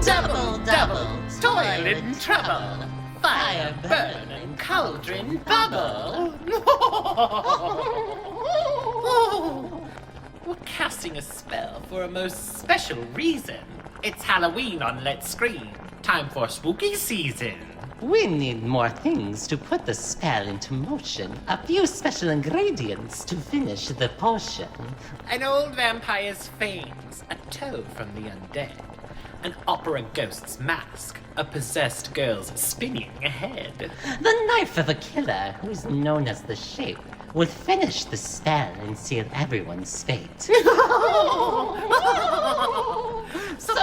Double, double, toil in trouble. Fire burn and cauldron bubble. We're casting a spell for a most special reason. It's Halloween on Let's Scream. Time for spooky season. We need more things to put the spell into motion. A few special ingredients to finish the potion. An old vampire's fangs, a toe from the undead, an opera ghost's mask, a possessed girl's spinning head. The knife of a killer, who's known as the Shape, will finish the spell and seal everyone's fate. So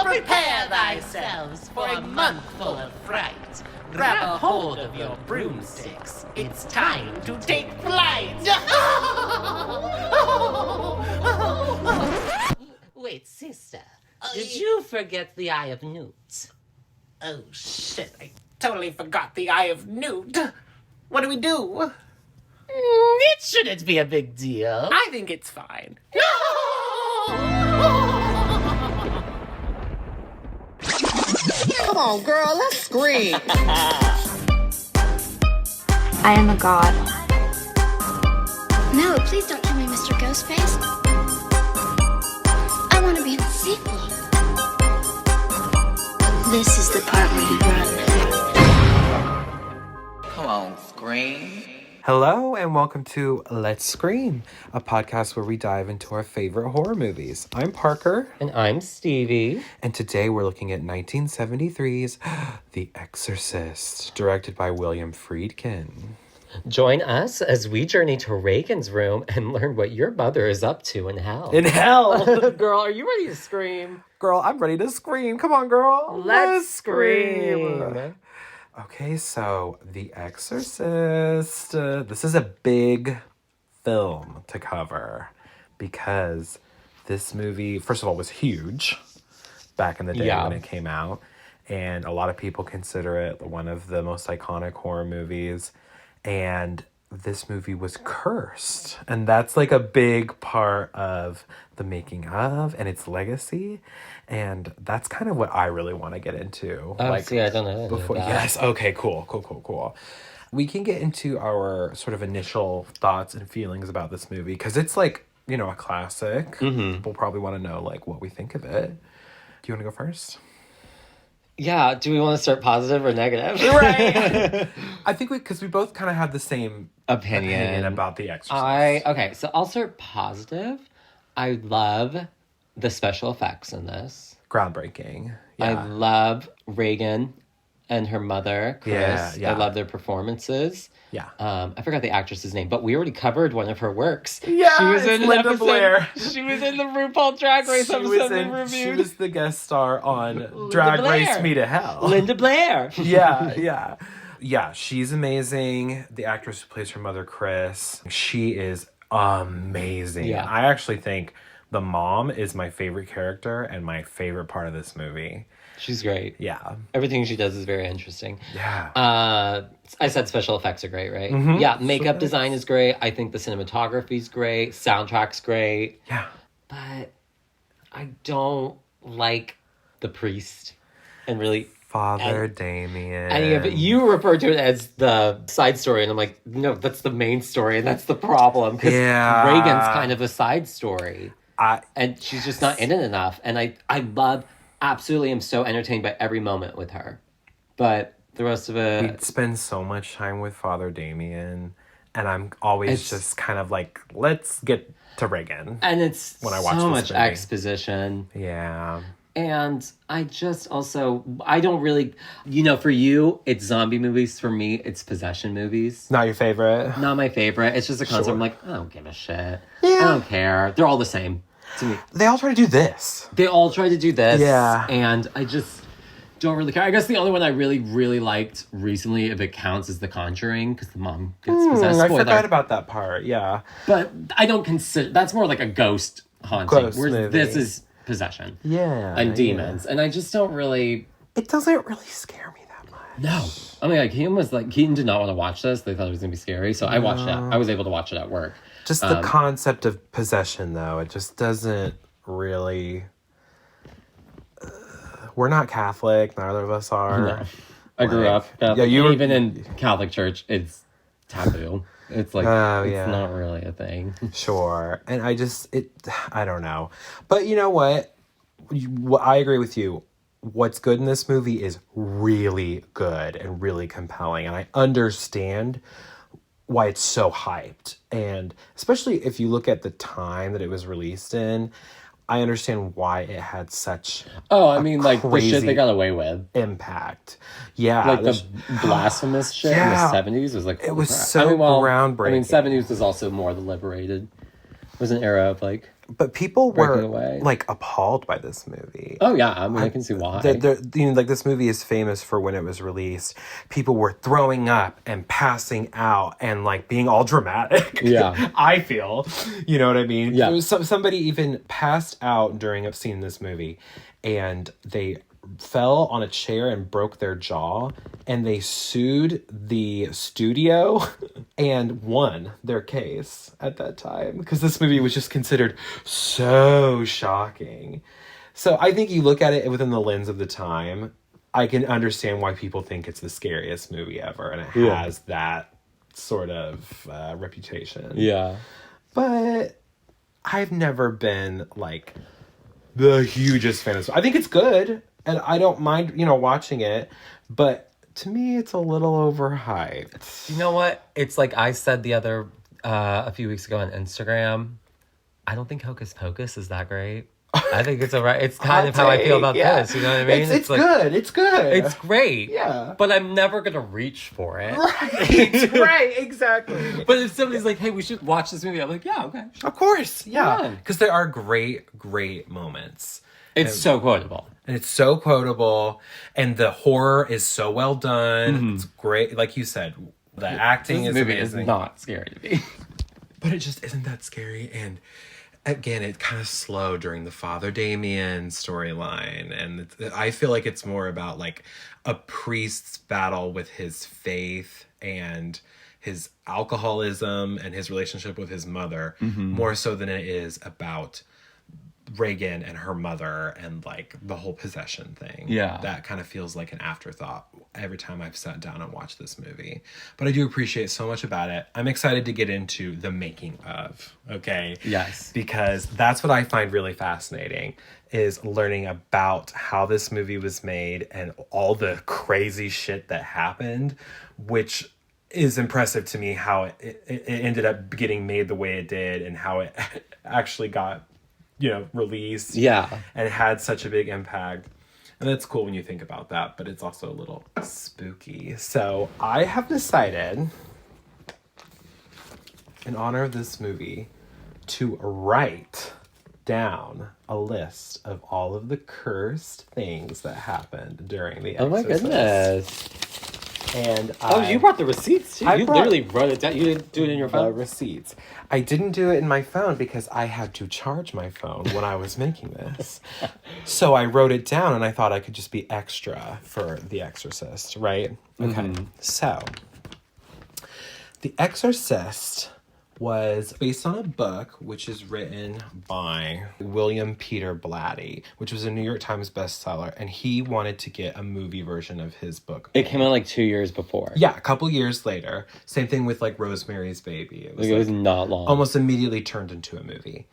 prepare thyselves for a month full of fright. Grab a hold of your broomsticks. It's time to take flight. Wait, sister. Did you forget the Eye of Newt? Oh shit, I totally forgot the Eye of Newt. What do we do? It shouldn't be a big deal. I think it's fine. Come on, girl, let's scream. I am a god. No, please don't kill me, Mr. Ghostface. I want to be in the sequel. This is the part where you run. Come on, scream. Hello and welcome to Let's Scream, a podcast where we dive into our favorite horror movies. I'm Parker. And I'm Stevie. And today we're looking at 1973's The Exorcist, directed by William Friedkin. Join us as we journey to Regan's room and learn what your mother is up to in hell. In hell! Girl, are you ready to scream? Girl, I'm ready to scream. Come on, girl. Let's scream. Okay, so The Exorcist. This is a big film to cover because this movie, first of all, was huge back in the day when it came out. And a lot of people consider it one of the most iconic horror movies. And this movie was cursed. And that's like a big part of the making of and its legacy. And that's kind of what I really want to get into. I don't know. Before, yes, okay, cool. We can get into our sort of initial thoughts and feelings about this movie because it's like, you know, a classic. Mm-hmm. People probably want to know like what we think of it. Do you want to go first? Yeah, do we want to start positive or negative? Right. I think because we both kind of have the same opinion about The Exorcist. Okay, so I'll start positive. I love the special effects in this. Groundbreaking. Yeah. I love Regan and her mother, Chris. Yeah. I love their performances. Yeah. I forgot the actress's name, but we already covered one of her works. Yeah, she was in Linda Blair. She was in the RuPaul Drag Race episode we reviewed. She was the guest star on Drag Race Me to Hell. Linda Blair. Yeah, she's amazing. The actress who plays her mother, Chris, she is amazing. Yeah. I actually think the mom is my favorite character and my favorite part of this movie. She's great. Yeah. Everything she does is very interesting. Yeah. I said special effects are great, right? Mm-hmm. Yeah, makeup design is great. I think the cinematography's great. Soundtrack's great. Yeah. But I don't like the priest and really... Father Damien. Any of it. You refer to it as the side story, and I'm like, no, that's the main story, and that's the problem. Because Regan's kind of a side story. And she's just not in it enough. And I absolutely am so entertained by every moment with her. But the rest of it... We spend so much time with Father Damien, and I'm always just kind of like, let's get to Regan. And it's when I watch so much movie. Exposition. Yeah. And I just also, I don't really, for you, it's zombie movies. For me, it's possession movies. Not your favorite? Not my favorite. It's just a concept. I'm like, I don't give a shit. Yeah. I don't care. They're all the same to me. They all try to do this. Yeah. And I just don't really care. I guess the only one I really, really liked recently, if it counts, is The Conjuring, because the mom gets possessed. I forgot about that part, yeah. But I don't consider, that's more like a ghost haunting. Whereas movie. This is possession. Yeah. And demons. And I just don't really... It doesn't really scare me that much. No. I mean, like, Keaton did not want to watch this. They thought it was going to be scary. So I watched it. I was able to watch it at work. Just the concept of possession, though. It just doesn't really we're not Catholic. Neither of us are. No. I grew up. Yeah, even in Catholic church, it's taboo. It's like, it's not really a thing. Sure. And I don't know. But you know what? I agree with you. What's good in this movie is really good and really compelling. And I understand why it's so hyped. And especially if you look at the time that it was released in, I understand why it had such like the shit they got away with. Impact. Yeah. Like the blasphemous shit in the 70s was like, it was so groundbreaking. I mean, 70s was also more liberated. It was an era of like, but people were away. Like appalled by this movie. Oh yeah, I mean, I can see why. Like this movie is famous for when it was released. People were throwing up and passing out and like being all dramatic. Yeah, I feel. You know what I mean? Yeah. Somebody even passed out during a scene in this movie, and they fell on a chair and broke their jaw, and they sued the studio and won their case at that time because this movie was just considered so shocking. So I think you look at it within the lens of the time, I can understand why people think it's the scariest movie ever, and it has that sort of reputation. Yeah. But I've never been like the hugest fan of this. I think it's good. And I don't mind, watching it, but to me, it's a little overhyped. You know what? It's like I said a few weeks ago on Instagram, I don't think Hocus Pocus is that great. I think it's alright. It's kind of how I feel about this. You know what I mean? It's like, good. It's good. It's great. Yeah. But I'm never going to reach for it. Right. Right. Exactly. But if somebody's like, hey, we should watch this movie, I'm like, yeah, okay. Of course. Yeah. Because there are great, great moments. It's so quotable. And it's so quotable. And the horror is so well done. Mm-hmm. It's great. Like you said, the acting is amazing. This movie is not scary to me. But it just isn't that scary. And again, it kind of slowed during the Father Damien storyline. And I feel like it's more about like a priest's battle with his faith and his alcoholism and his relationship with his mother, more so than it is about Regan and her mother and like the whole possession thing. Yeah. That kind of feels like an afterthought every time I've sat down and watched this movie. But I do appreciate so much about it. I'm excited to get into the making of, okay? Yes. Because that's what I find really fascinating is learning about how this movie was made and all the crazy shit that happened, which is impressive to me how it ended up getting made the way it did and how it actually got released. Yeah. And had such a big impact. And it's cool when you think about that, but it's also a little spooky. So I have decided, in honor of this movie, to write down a list of all of the cursed things that happened during the Exorcist. Oh my goodness. And you brought the receipts too. You literally wrote it down. You didn't do it in your phone? The receipts. I didn't do it in my phone because I had to charge my phone when I was making this. So I wrote it down and I thought I could just be extra for The Exorcist, right? Okay. So, The Exorcist was based on a book which is written by William Peter Blatty, which was a New York Times bestseller, and he wanted to get a movie version of his book. It came out like 2 years before. Yeah, a couple years later. Same thing with like Rosemary's Baby. It was not long. Almost immediately turned into a movie.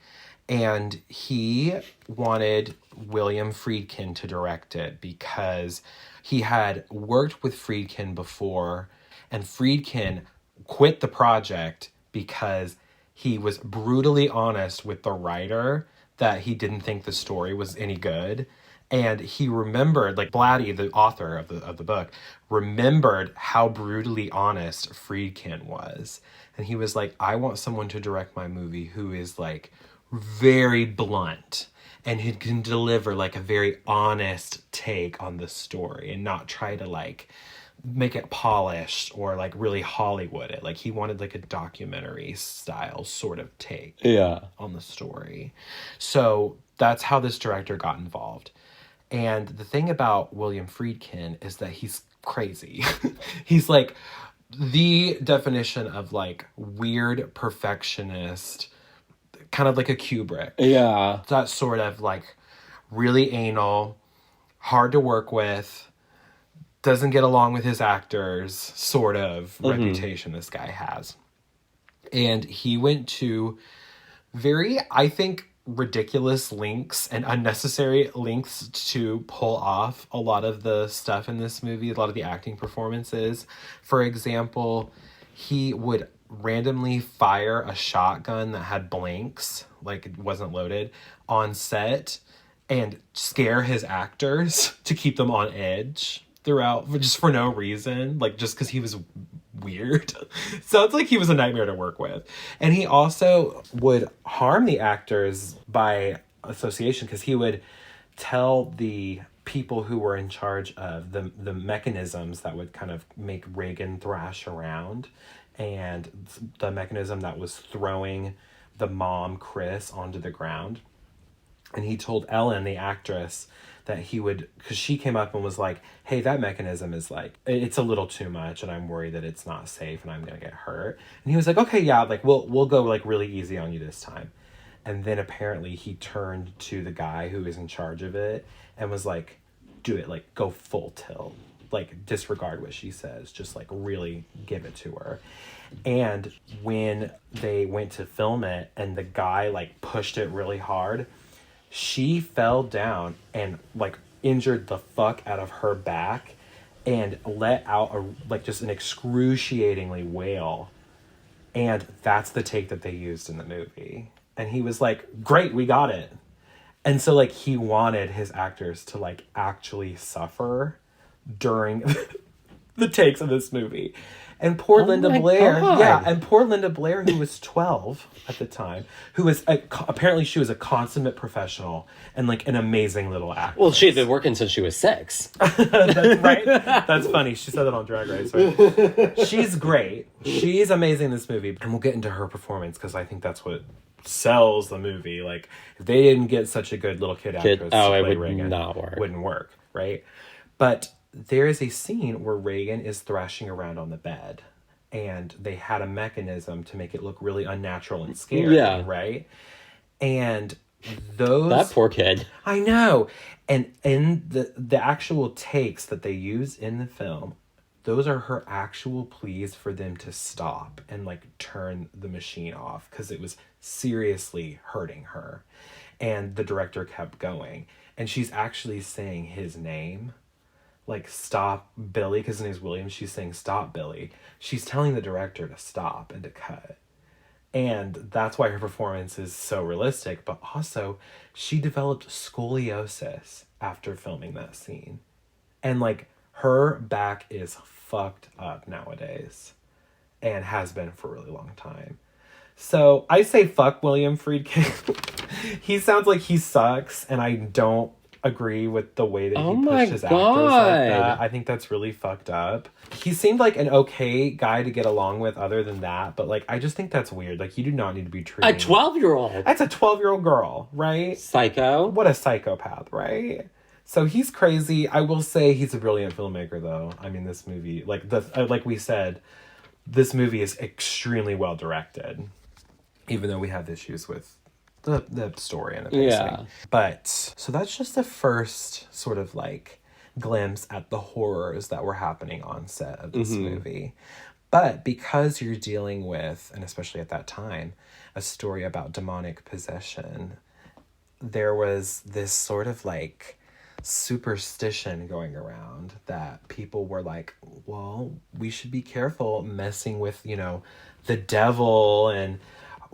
And he wanted William Friedkin to direct it because he had worked with Friedkin before, and Friedkin quit the project because he was brutally honest with the writer that he didn't think the story was any good. And he remembered, like Blatty, the author of the book, remembered how brutally honest Friedkin was. And he was like, I want someone to direct my movie who is like very blunt and who can deliver like a very honest take on the story and not try to like make it polished or like really Hollywood it. Like he wanted like a documentary style sort of take on the story. So that's how this director got involved. And the thing about William Friedkin is that he's crazy. He's like the definition of like weird perfectionist, kind of like a Kubrick. Yeah. That sort of like really anal, hard to work with, doesn't get along with his actors, sort of reputation this guy has. And he went to very, I think, ridiculous lengths and unnecessary lengths to pull off a lot of the stuff in this movie, a lot of the acting performances. For example, he would randomly fire a shotgun that had blanks, like it wasn't loaded, on set and scare his actors to keep them on edge throughout, just for no reason, like just because he was weird. Sounds like he was a nightmare to work with. And he also would harm the actors by association, because he would tell the people who were in charge of the mechanisms that would kind of make Regan thrash around, and the mechanism that was throwing the mom, Chris, onto the ground. And he told Ellen, the actress, that he would, because she came up and was like, hey, that mechanism is like, it's a little too much and I'm worried that it's not safe and I'm going to get hurt. And he was like, okay, yeah, like we'll go like really easy on you this time. And then apparently he turned to the guy who was in charge of it and was like, do it, like go full tilt, like disregard what she says, just like really give it to her. And when they went to film it and the guy like pushed it really hard, she fell down and like injured the fuck out of her back and let out just an excruciatingly wail. And that's the take that they used in the movie. And he was like, great, we got it. And so like he wanted his actors to like actually suffer during the takes of this movie. And poor Linda Blair, poor Linda Blair, who was 12 at the time, who was apparently she was a consummate professional and like an amazing little actress. Well, she had been working since she was 6. That's right. That's funny. She said that on Drag Race. Right? She's great. She's amazing in this movie, and we'll get into her performance because I think that's what sells the movie. Like if they didn't get such a good little kid actress to play Regan, wouldn't work, right? But there is a scene where Regan is thrashing around on the bed, and they had a mechanism to make it look really unnatural and scary, right? And that poor kid. I know. And in the actual takes that they use in the film, those are her actual pleas for them to stop and like turn the machine off because it was seriously hurting her. And the director kept going, and she's actually saying his name. Like, stop, Billy, because his name's William. She's saying, stop, Billy. She's telling the director to stop and to cut. And that's why her performance is so realistic. But also, she developed scoliosis after filming that scene. And, like, her back is fucked up nowadays. And has been for a really long time. So, I say fuck William Friedkin. He sounds like he sucks, and I don't agree with the way that he pushed his actors like that. I think that's really fucked up. He seemed like an okay guy to get along with other than that, but like I just think that's weird. Like you do not need to be treating a 12-year-old. That's a 12-year-old girl, right? Psycho. What a psychopath, right? So he's crazy. I will say he's a brilliant filmmaker though. I mean this movie, like we said, this movie is extremely well directed. Even though we have issues with the story and the pacing. But so that's just the first sort of like glimpse at the horrors that were happening on set of this movie. But because you're dealing with, and especially at that time, a story about demonic possession, there was this sort of like superstition going around that people were like, well, we should be careful messing with, the devil and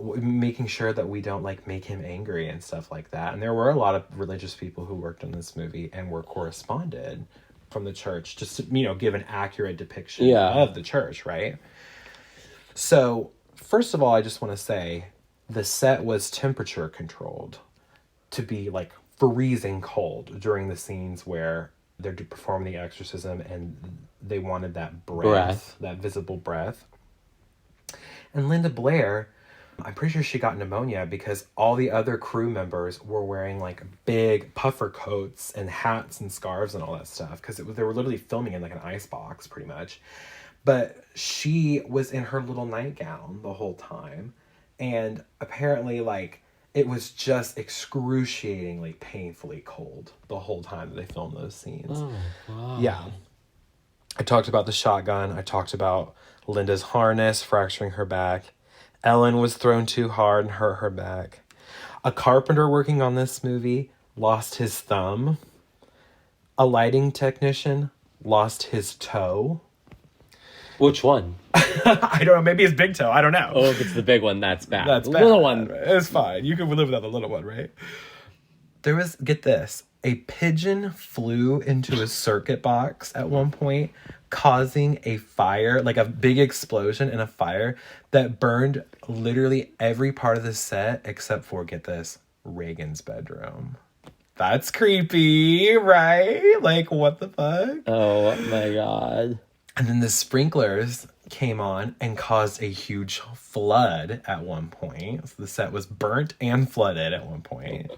making sure that we don't like make him angry and stuff like that. And there were a lot of religious people who worked on this movie and were corresponded from the church just to, give an accurate depiction of the church, right? So first of all, I just want to say the set was temperature controlled to be like freezing cold during the scenes where they're performing the exorcism and they wanted that breath, that visible breath. And Linda Blair, I'm pretty sure she got pneumonia because all the other crew members were wearing like big puffer coats and hats and scarves and all that stuff because they were literally filming in like an ice box pretty much. But she was in her little nightgown the whole time. And apparently like it was just excruciatingly, painfully cold the whole time that they filmed those scenes. Oh, wow. Yeah. I talked about the shotgun. I talked about Linda's harness fracturing her back. Ellen was thrown too hard and hurt her back. A carpenter working on this movie lost his thumb. A lighting technician lost his toe. Which one? I don't know. Maybe his big toe. I don't know. Oh, if it's the big one, that's bad. That's the bad. little one. It's fine. You can live without the little one, right? There was, get this, a pigeon flew into a circuit box at one point, causing a fire, like a big explosion and a fire that burned literally every part of the set except for, get this, Regan's bedroom. That's creepy, right? Like, what the fuck? Oh my God. And then the sprinklers came on and caused a huge flood at one point. So the set was burnt and flooded at one point.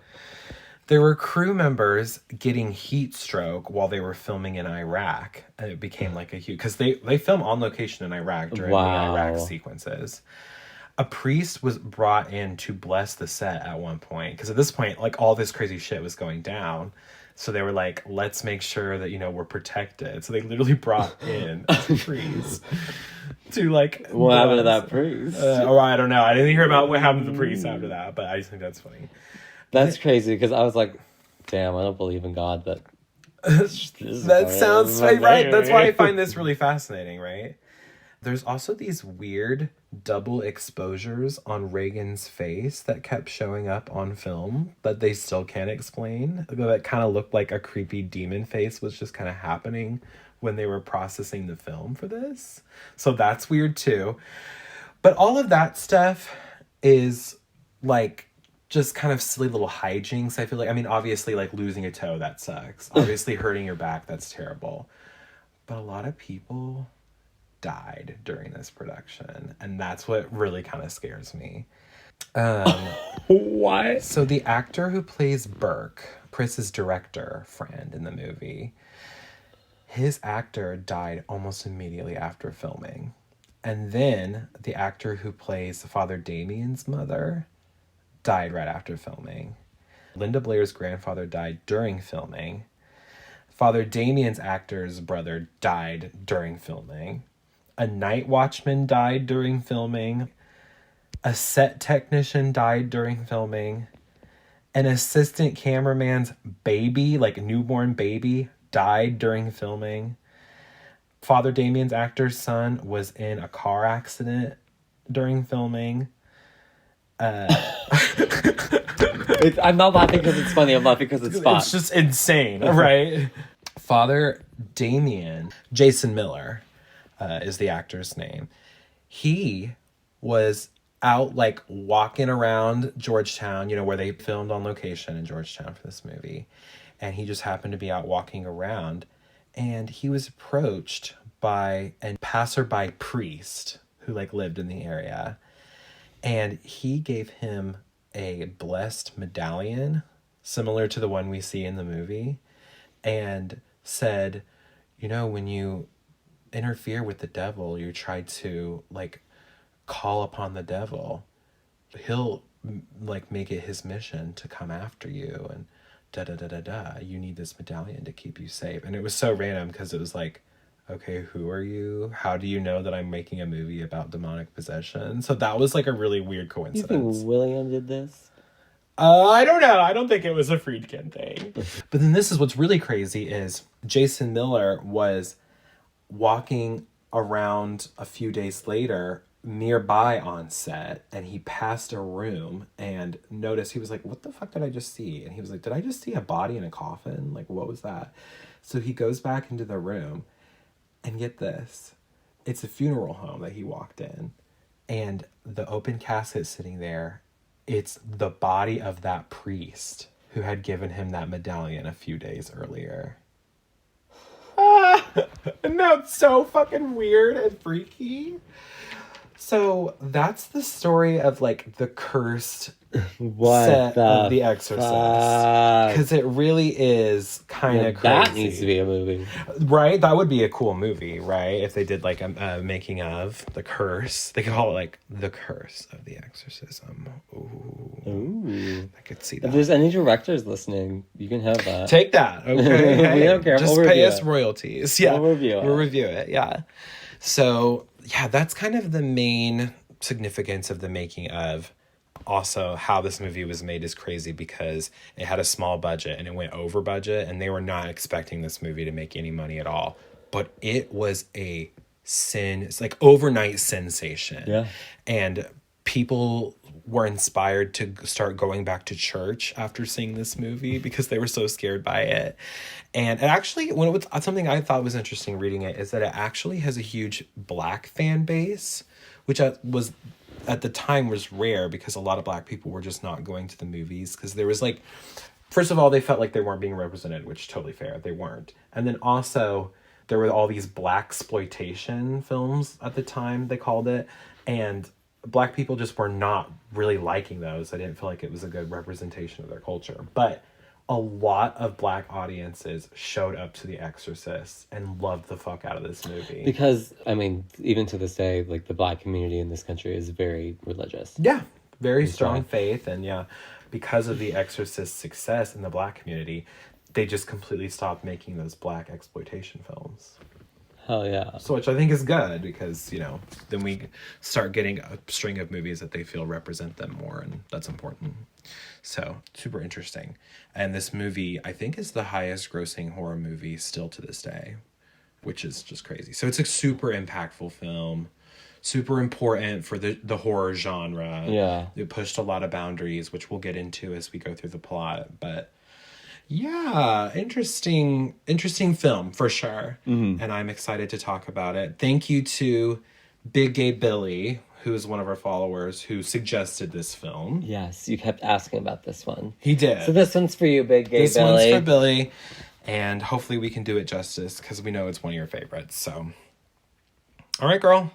There were crew members getting heat stroke while they were filming in Iraq. And it became like a huge... Because they film on location in Iraq during the Iraq sequences. A priest was brought in to bless the set at one point. Because at this point, like, all this crazy shit was going down. So they were like, let's make sure that, you know, we're protected. So they literally brought in a priest to, like... What happened to that priest? Or I don't know. I didn't hear about what happened to the priest after that. But I just think that's funny. That's crazy, because I was like, damn, I don't believe in God, but... That sounds right. That's why I find this really fascinating, right? There's also these weird double exposures on Regan's face that kept showing up on film that they still can't explain. That kind of looked like a creepy demon face was just kind of happening when they were processing the film for this. So that's weird too. But all of that stuff is like just kind of silly little hijinks. I feel like, I mean, obviously like losing a toe, that sucks. Obviously hurting your back, that's terrible. But a lot of people died during this production, and that's what really kind of scares me. What? So the actor who plays Burke, Chris's director friend in the movie, his actor died almost immediately after filming. And then the actor who plays Father Damien's mother died right after filming. Linda Blair's grandfather died during filming. Father Damien's actor's brother died during filming. A night watchman died during filming. A set technician died during filming. An assistant cameraman's baby, like a newborn baby, died during filming. Father Damien's actor's son was in a car accident during filming. I'm not laughing because it's funny. I'm laughing because it's fun. It's just insane, right? Father Damien, Jason Miller, is the actor's name. He was out like walking around Georgetown, you know, where they filmed on location in Georgetown for this movie. And he just happened to be out walking around, and he was approached by a passerby priest who like lived in the area. And he gave him a blessed medallion similar to the one we see in the movie, and said, you know, when you interfere with the devil, you try to like call upon the devil, he'll like make it his mission to come after you, and you need this medallion to keep you safe. And it was so random because it was like, okay, who are you? How do you know that I'm making a movie about demonic possession? So that was like a really weird coincidence. You think William did this? I don't know. I don't think it was a Friedkin thing. But then this is what's really crazy is Jason Miller was walking around a few days later nearby on set, and he passed a room and noticed, he was like, what the fuck did I just see? And he was like, did I just see a body in a coffin? Like, what was that? So he goes back into the room, and get this, it's a funeral home that he walked in, and the open casket sitting there, it's the body of that priest who had given him that medallion a few days earlier. And that's so fucking weird and freaky. So that's the story of like the cursed What set of The Exorcist. Because it really is kind of crazy. That needs to be a movie. Right? That would be a cool movie, right? If they did like a making of The Curse. They could call it like The Curse of the Exorcism. Ooh. I could see that. If there's any directors listening, you can have that. Take that, okay? Hey, we don't care. Just we'll pay us royalties. Yeah. We'll review it. Yeah. So, yeah, that's kind of the main significance of the making of. Also, how this movie was made is crazy because it had a small budget and it went over budget, and they were not expecting this movie to make any money at all. But it was it's like overnight sensation. Yeah. And people were inspired to start going back to church after seeing this movie because they were so scared by it. And it actually, something I thought was interesting reading it is that it actually has a huge Black fan base, which was at the time was rare because a lot of Black people were just not going to the movies because there was like, first of all, they felt like they weren't being represented, which is totally fair. They weren't. And then also there were all these Black exploitation films at the time, they called it. And Black people just were not really liking those. I didn't feel like it was a good representation of their culture. But a lot of Black audiences showed up to The Exorcist and loved the fuck out of this movie. Because, I mean, even to this day, like, the Black community in this country is very religious. Yeah, very strong faith. And yeah, because of The Exorcist's success in the Black community, they just completely stopped making those Black exploitation films. Hell yeah. So, which I think is good because, you know, then we start getting a string of movies that they feel represent them more, and that's important. So, super interesting. And this movie, I think, is the highest grossing horror movie still to this day, which is just crazy. So, it's a super impactful film, super important for the horror genre. Yeah. It pushed a lot of boundaries, which we'll get into as we go through the plot, but yeah, interesting film for sure. Mm-hmm. And I'm excited to talk about it. Thank you to Big Gay Billy, who is one of our followers, who suggested this film. Yes, you kept asking about this one. He did. So this one's for you, Big Gay Billy. This one's for Billy. And hopefully we can do it justice because we know it's one of your favorites. So, all right, girl.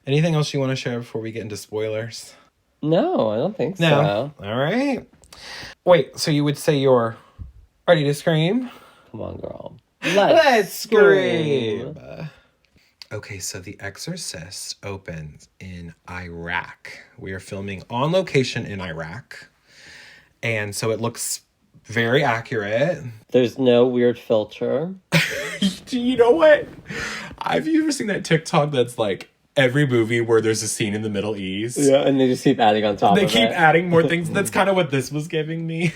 Anything else you want to share before we get into spoilers? No, I don't think so. No. All right. Wait, so you would say you're ready to scream? Come on, girl. Let's scream. Okay, so The Exorcist opens in Iraq. We are filming on location in Iraq. And so it looks very accurate. There's no weird filter. You know what? Have you ever seen that TikTok that's like every movie where there's a scene in the Middle East? Yeah, and they just keep adding on top of it. They keep adding more things. That's kind of what this was giving me.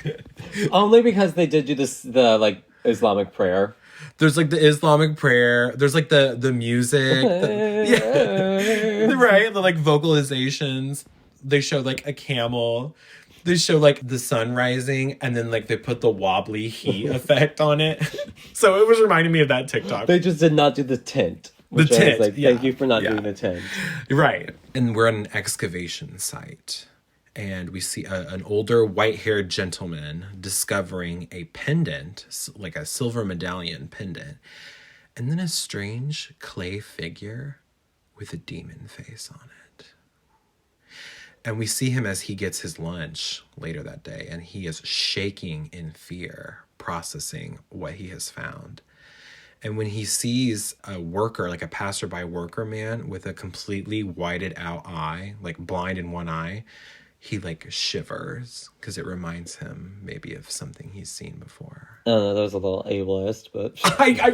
Only because they did do the like Islamic prayer. There's like the Islamic prayer. There's like the music. Right? The like vocalizations. They show like a camel. They show like the sun rising, and then like they put the wobbly heat effect on it. So it was reminding me of that TikTok. They just did not do the tint. The tint. Like, thank you for not doing the tint. Right. And we're on an excavation site. And we see an older white-haired gentleman discovering a pendant, like a silver medallion pendant. And then a strange clay figure with a demon face on it. And we see him as he gets his lunch later that day. And he is shaking in fear, processing what he has found. And when he sees a worker, like a passerby worker man with a completely whited out eye, like blind in one eye, he like shivers because it reminds him maybe of something he's seen before. I don't know, that was a little ableist, but...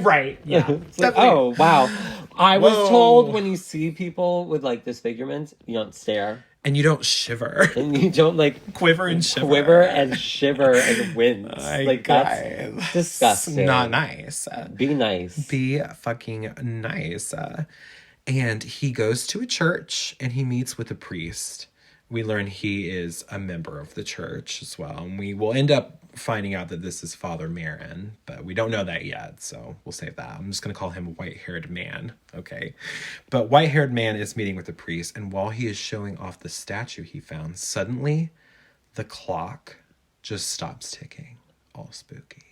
Right, yeah. It's like, oh, wow. I was told when you see people with like disfigurements, you don't stare. And you don't shiver. And you don't like... Quiver and shiver. Quiver and shiver and wince. That's disgusting. Not nice. Be nice. Be fucking nice. And he goes to a church and he meets with a priest. We learn he is a member of the church as well. And we will end up finding out that this is Father Marin, but we don't know that yet, so we'll save that. I'm just going to call him White-Haired Man, okay? But White-Haired Man is meeting with the priest, and while he is showing off the statue he found, suddenly the clock just stops ticking, all spooky.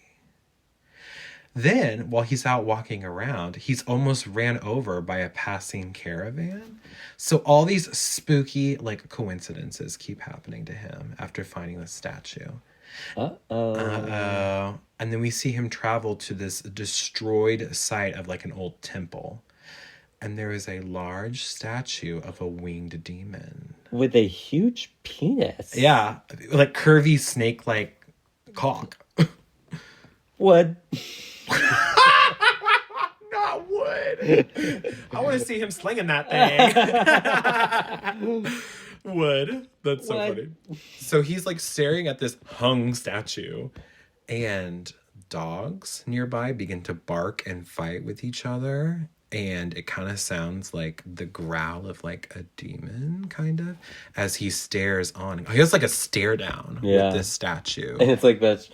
Then, while he's out walking around, he's almost ran over by a passing caravan. So all these spooky, like, coincidences keep happening to him after finding the statue. Uh-oh. And then we see him travel to this destroyed site of, like, an old temple. And there is a large statue of a winged demon. With a huge penis. Yeah, like curvy snake-like cock. Wood. Not wood. I want to see him slinging that thing. Wood. That's so funny. So he's like staring at this hung statue, and dogs nearby begin to bark and fight with each other. And it kind of sounds like the growl of like a demon, kind of, as he stares on. He has like a stare down with this statue. And it's like that.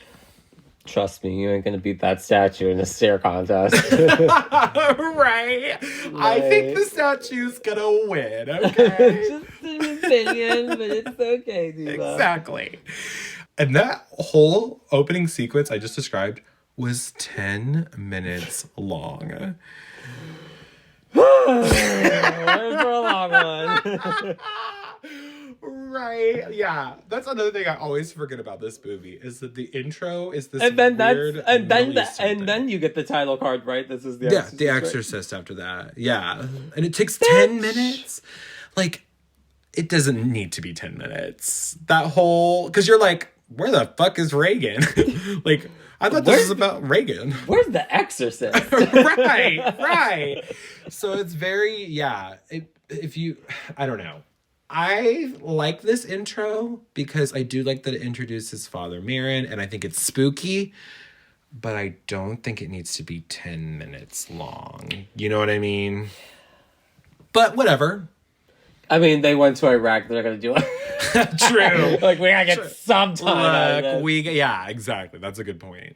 Trust me, you ain't gonna beat that statue in a stare contest. Right? I think the statue's gonna win, okay? Just an opinion, but it's okay, Diva. Exactly. And that whole opening sequence I just described was 10 minutes long. For a long one. Right, yeah. That's another thing I always forget about this movie is that the intro is this and then weird and then you get the title card, right? This is the Exorcist, The Exorcist after that. Yeah. And it takes 10 minutes. Like, it doesn't need to be 10 minutes. That whole, because you're like, where the fuck is Regan? Like, I thought this was about Regan. Where's the Exorcist? Right. So it's very, I don't know. I like this intro because I do like that it introduces Father Merrin, and I think it's spooky, but I don't think it needs to be 10 minutes long. You know what I mean? But whatever. I mean, they went to Iraq. They're going to do it. True. Like, we got to get some time out of this. Yeah, exactly. That's a good point.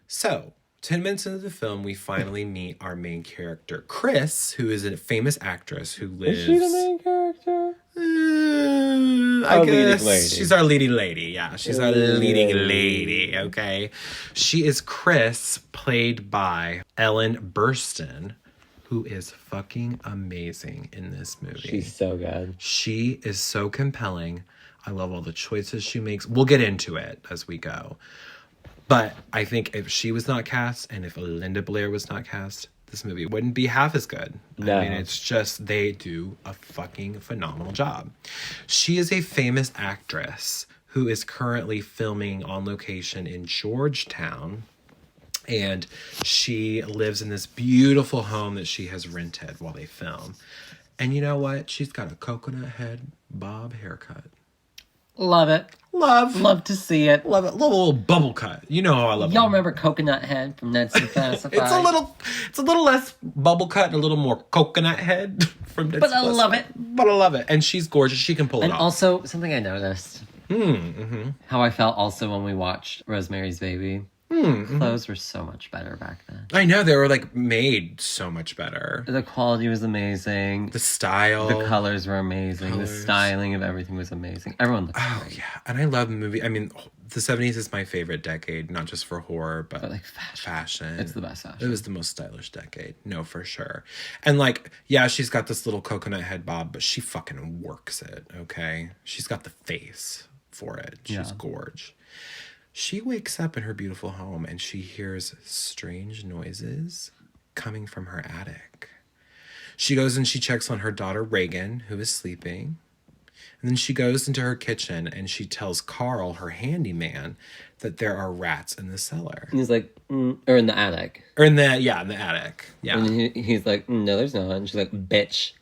So, 10 minutes into the film, we finally meet our main character, Chris, who is a famous actress who lives... Is she the main character? I guess she's our leading lady. Yeah, she's our leading lady, okay? She is Chris, played by Ellen Burstyn, who is fucking amazing in this movie. She's so good. She is so compelling. I love all the choices she makes. We'll get into it as we go. But I think if she was not cast and if Linda Blair was not cast, this movie wouldn't be half as good. No. I mean, it's just they do a fucking phenomenal job. She is a famous actress who is currently filming on location in Georgetown. And she lives in this beautiful home that she has rented while they film. And you know what? She's got a coconut head bob haircut. Love it. Love to see it. Love it. Little bubble cut. You know how I love it. Y'all remember Coconut Head from Ned's Declassified? It's a little less bubble cut and a little more coconut head from Ned's But I love it. But I love it. And she's gorgeous. She can pull it And off. also, something I noticed. Mm-hmm. How I felt also when we watched Rosemary's Baby. Clothes were so much better back then. I know. They were like made so much better. The quality was amazing. The style. The colors were amazing. The styling of everything was amazing. Everyone looked great. Yeah. And I love movie. I mean, the 70s is my favorite decade, not just for horror, but like fashion. It's the best fashion. It was the most stylish decade. No, for sure. And like, yeah, she's got this little coconut head bob, but she fucking works it, okay? She's got the face for it. She's gorge. She wakes up in her beautiful home and she hears strange noises coming from her attic. She goes and she checks on her daughter, Regan, who is sleeping. And then she goes into her kitchen and she tells Carl, her handyman, that there are rats in the cellar. And he's like, or in the attic. Or in the attic. Yeah. And he's like, no, there's not. And she's like, bitch.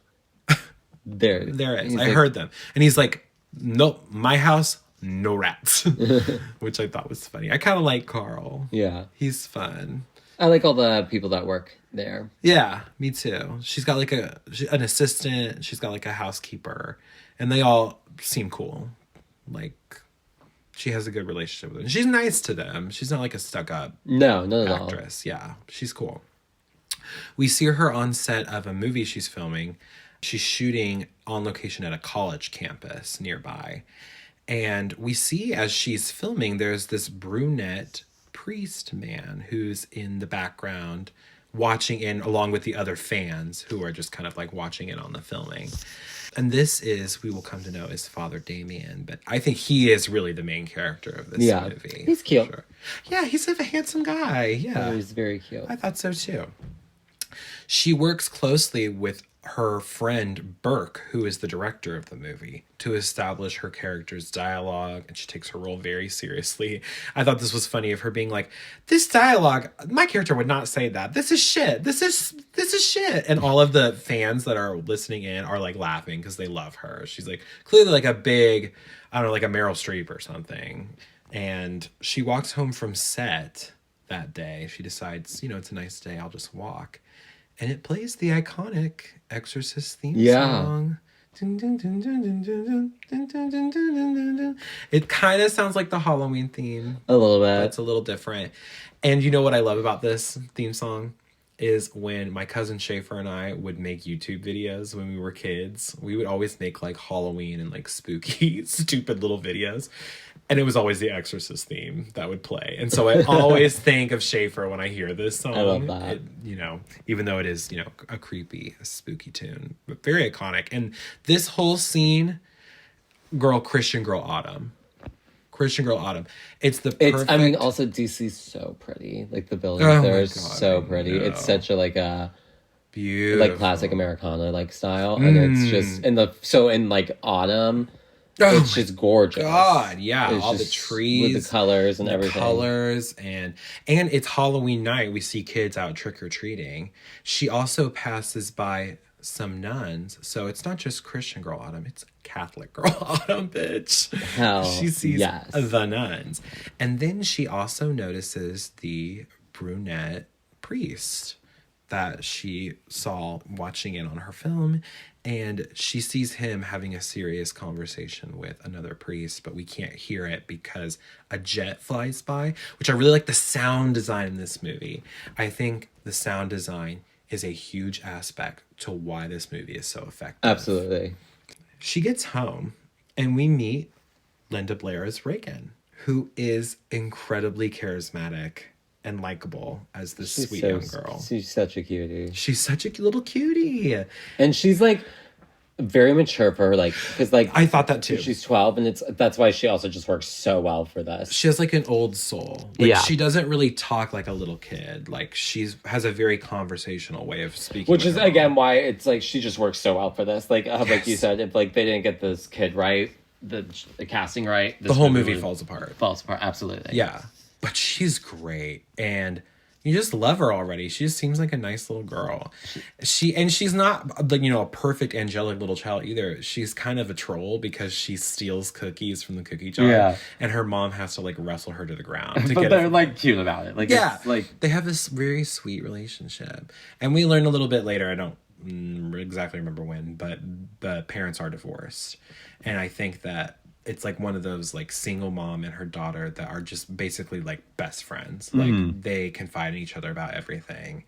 There is. I heard them. And he's like, nope, my house, no rats. Which I thought was funny. I kind of like Carl. Yeah. He's fun. I like all the people that work there. Yeah, me too. She's got like an assistant. She's got like a housekeeper. And they all seem cool. Like, she has a good relationship with them. She's nice to them. She's not like a stuck-up not at all. actress. Yeah, she's cool. We see her on set of a movie she's filming. She's shooting on location at a college campus nearby. And we see as she's filming, there's this brunette priest man who's in the background watching in along with the other fans who are just kind of like watching in on the filming. And this is, we will come to know, is Father Damien, but I think he is really the main character of this movie. He's cute. Sure. Yeah, he's a handsome guy. Yeah. He's very cute. I thought so too. She works closely with her friend Burke, who is the director of the movie, to establish her character's dialogue, and she takes her role very seriously. I thought this was funny of her being like, this dialogue, my character would not say that. This is shit. This is shit. And all of the fans that are listening in are like laughing because they love her. She's like clearly like a big, I don't know, like a Meryl Streep or something. And she walks home from set that day. She decides, it's a nice day, I'll just walk. And it plays the iconic Exorcist theme song. It kind of sounds like the Halloween theme. A little bit. It's a little different. And you know what I love about this theme song? Is when my cousin Schaefer and I would make YouTube videos when we were kids. We would always make like Halloween and like spooky, stupid little videos. And it was always the Exorcist theme that would play. And so I always think of Schaefer when I hear this song. I love that. Even though it is, a creepy, spooky tune, but very iconic. And this whole scene, Christian Girl Autumn. It's the perfect... also DC's so pretty. Like the buildings there are so pretty. It's such a like a beautiful, like classic Americana like style. And it's just in autumn. It's just gorgeous. God, yeah. It's all the trees. With the colors and everything. And it's Halloween night. We see kids out trick-or-treating. She also passes by some nuns. So it's not just Christian Girl Autumn. It's Catholic Girl Autumn, bitch. Hell, she sees yes. the nuns. And then she also notices the brunette priest that she saw watching in on her film. And she sees him having a serious conversation with another priest, but we can't hear it because a jet flies by, which I really like the sound design in this movie. I think the sound design is a huge aspect to why this movie is so effective. Absolutely. She gets home and we meet Linda Blair as Regan, who is incredibly charismatic and likable as this sweet young girl. She's such a cutie. She's such a little cutie. And she's like very mature for her, like, because like I thought that too. She's 12, and that's why she also just works so well for this. She has like an old soul. Like, she doesn't really talk like a little kid. Like has a very conversational way of speaking. Which is again why it's like she just works so well for this. Like like you said, if like they didn't get this kid right, the casting right, the whole movie falls apart. Absolutely. Yeah. But she's great, and you just love her already. She just seems like a nice little girl. She's not like, a perfect angelic little child either. She's kind of a troll because she steals cookies from the cookie jar. Yeah. And her mom has to like wrestle her to the ground. But they're like cute about it. Like, yeah. It's, like they have this very sweet relationship. And we learn a little bit later, I don't exactly remember when, but the parents are divorced. And I think that it's like one of those like single mom and her daughter that are just basically like best friends. Mm-hmm. Like they confide in each other about everything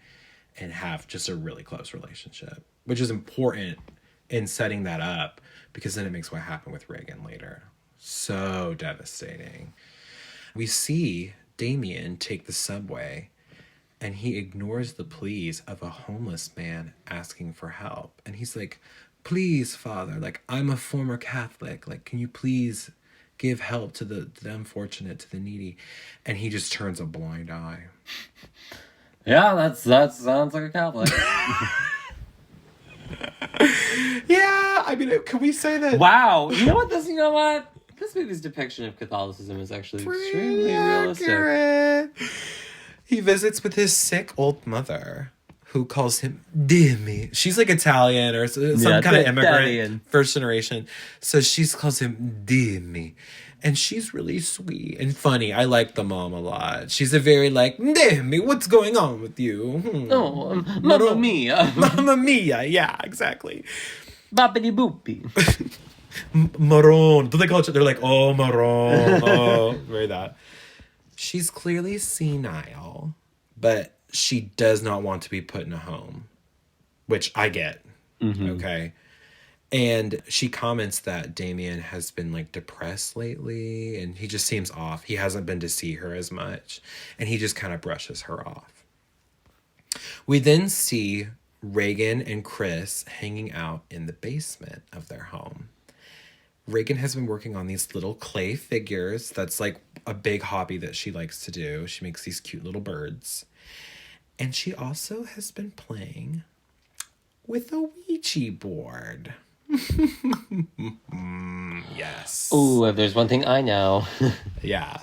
and have just a really close relationship, which is important in setting that up because then it makes what happened with Regan later so devastating. We see Damien take the subway and he ignores the pleas of a homeless man asking for help. And he's like, please, Father, like, I'm a former Catholic. Like, can you please give help to the unfortunate, to the needy? And he just turns a blind eye. Yeah, that sounds like a Catholic. Yeah, I mean, can we say that? Wow. You know what? This movie's depiction of Catholicism is actually extremely realistic. He visits with his sick old mother, who calls him Dimmy. She's like Italian or some kind of immigrant, Italian. First generation. So she calls him Dimmy. And she's really sweet and funny. I like the mom a lot. She's a very like, Dimmy, what's going on with you? Oh, Mamma Mia. Mamma Mia, yeah, exactly. Boppity boopy. Maron. But they call each other, they're like, oh, Maron. Oh, very that. She's clearly senile, but she does not want to be put in a home, which I get. Mm-hmm. Okay. And she comments that Damien has been like depressed lately and he just seems off. He hasn't been to see her as much and he just kind of brushes her off. We then see Regan and Chris hanging out in the basement of their home. Regan has been working on these little clay figures. That's like a big hobby that she likes to do. She makes these cute little birds. And she also has been playing with a Ouija board. Yes. Ooh, if there's one thing I know. Yeah.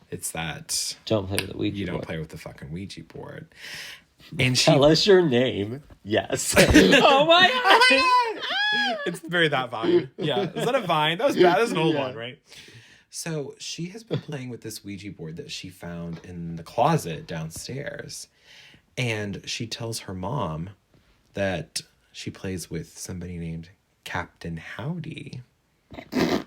It's that Don't play with the Ouija you don't board. play with the fucking Ouija board. And she Tell us your name. Yes. Oh my god. It's very that Vine. Yeah. Is that a Vine? That was bad. That was an old one, right? So she has been playing with this Ouija board that she found in the closet downstairs. And she tells her mom that she plays with somebody named Captain Howdy. And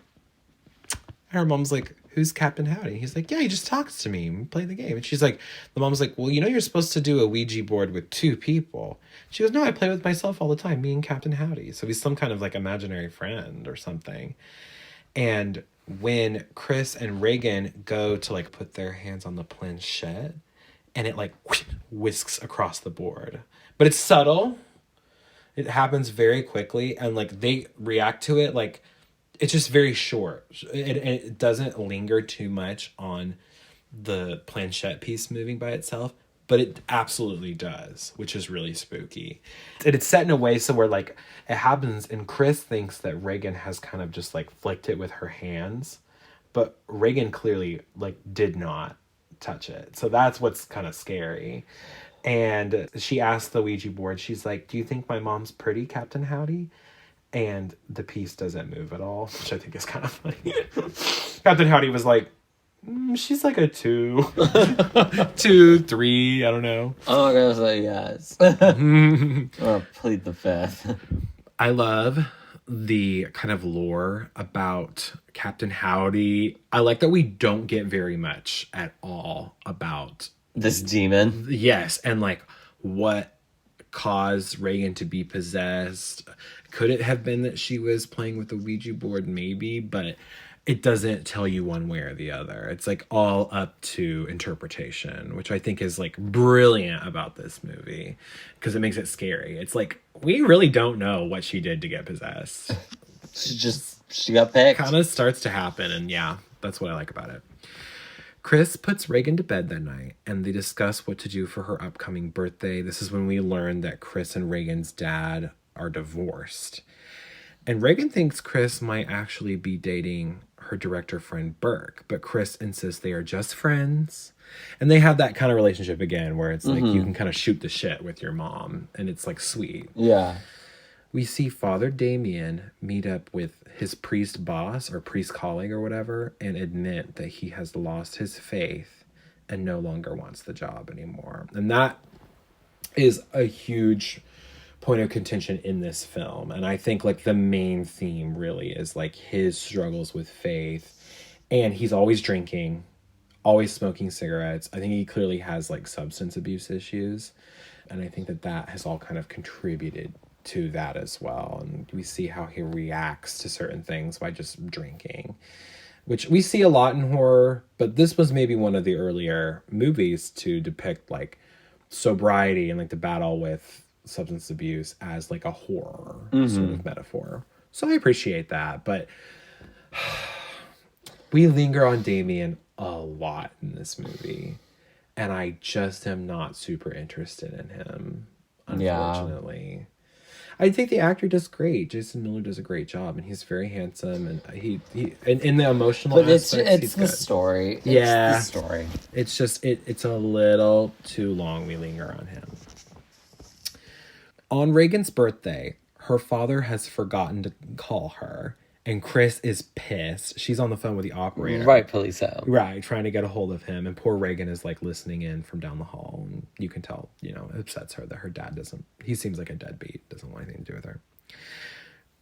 her mom's like, who's Captain Howdy? He's like, yeah, he just talks to me. We play the game. And she's like, the mom's like, well, you know, you're supposed to do a Ouija board with 2 people. She goes, no, I play with myself all the time, me and Captain Howdy. So he's some kind of like imaginary friend or something. And when Chris and Regan go to like put their hands on the planchette, and it like whisks across the board. But it's subtle. It happens very quickly. And like they react to it like it's just very short. It doesn't linger too much on the planchette piece moving by itself. But it absolutely does, which is really spooky. And it's set in a way so where like it happens and Chris thinks that Regan has kind of just like flicked it with her hands. But Regan clearly like did not touch it. So that's what's kind of scary. And she asked the Ouija board, she's like, do you think my mom's pretty, Captain Howdy? And the piece doesn't move at all, which I think is kind of funny. Captain Howdy was like, she's like a 2. 2, 3, I don't know. Oh, I'm gonna say yes. Or plead the fifth. I love the kind of lore about Captain Howdy. I like that we don't get very much at all about This demon. yes, and like what caused Regan to be possessed. Could it have been that she was playing with the Ouija board? Maybe, but it doesn't tell you one way or the other. It's like all up to interpretation, which I think is like brilliant about this movie because it makes it scary. It's like we really don't know what she did to get possessed. She got picked. Kind of starts to happen, and yeah, that's what I like about it. Chris puts Regan to bed that night, and they discuss what to do for her upcoming birthday. This is when we learn that Chris and Regan's dad are divorced. And Regan thinks Chris might actually be dating her director friend Burke, but Chris insists they are just friends. And they have that kind of relationship again where it's like you can kind of shoot the shit with your mom, and it's like sweet. Yeah. We see Father Damien meet up with his priest boss or priest colleague or whatever and admit that he has lost his faith and no longer wants the job anymore. And that is a huge point of contention in this film. And I think like the main theme really is like his struggles with faith. And he's always drinking, always smoking cigarettes. I think he clearly has like substance abuse issues. And I think that that has all kind of contributed to that as well. And we see how he reacts to certain things by just drinking, which we see a lot in horror, but this was maybe one of the earlier movies to depict like sobriety and like the battle with substance abuse as like a horror sort of metaphor. So I appreciate that, but we linger on Damien a lot in this movie, and I just am not super interested in him, unfortunately. Yeah. I think the actor does great. Jason Miller does a great job, and he's very handsome, and he and in the emotional aspects, it's the story. It's the story. It's just it's a little too long. We linger on him. On Regan's birthday, her father has forgotten to call her, and Chris is pissed. She's on the phone with the operator. Rightfully so. Right, trying to get a hold of him, and poor Regan is like listening in from down the hall, and you can tell, it upsets her that her dad he seems like a deadbeat, doesn't want anything to do with her.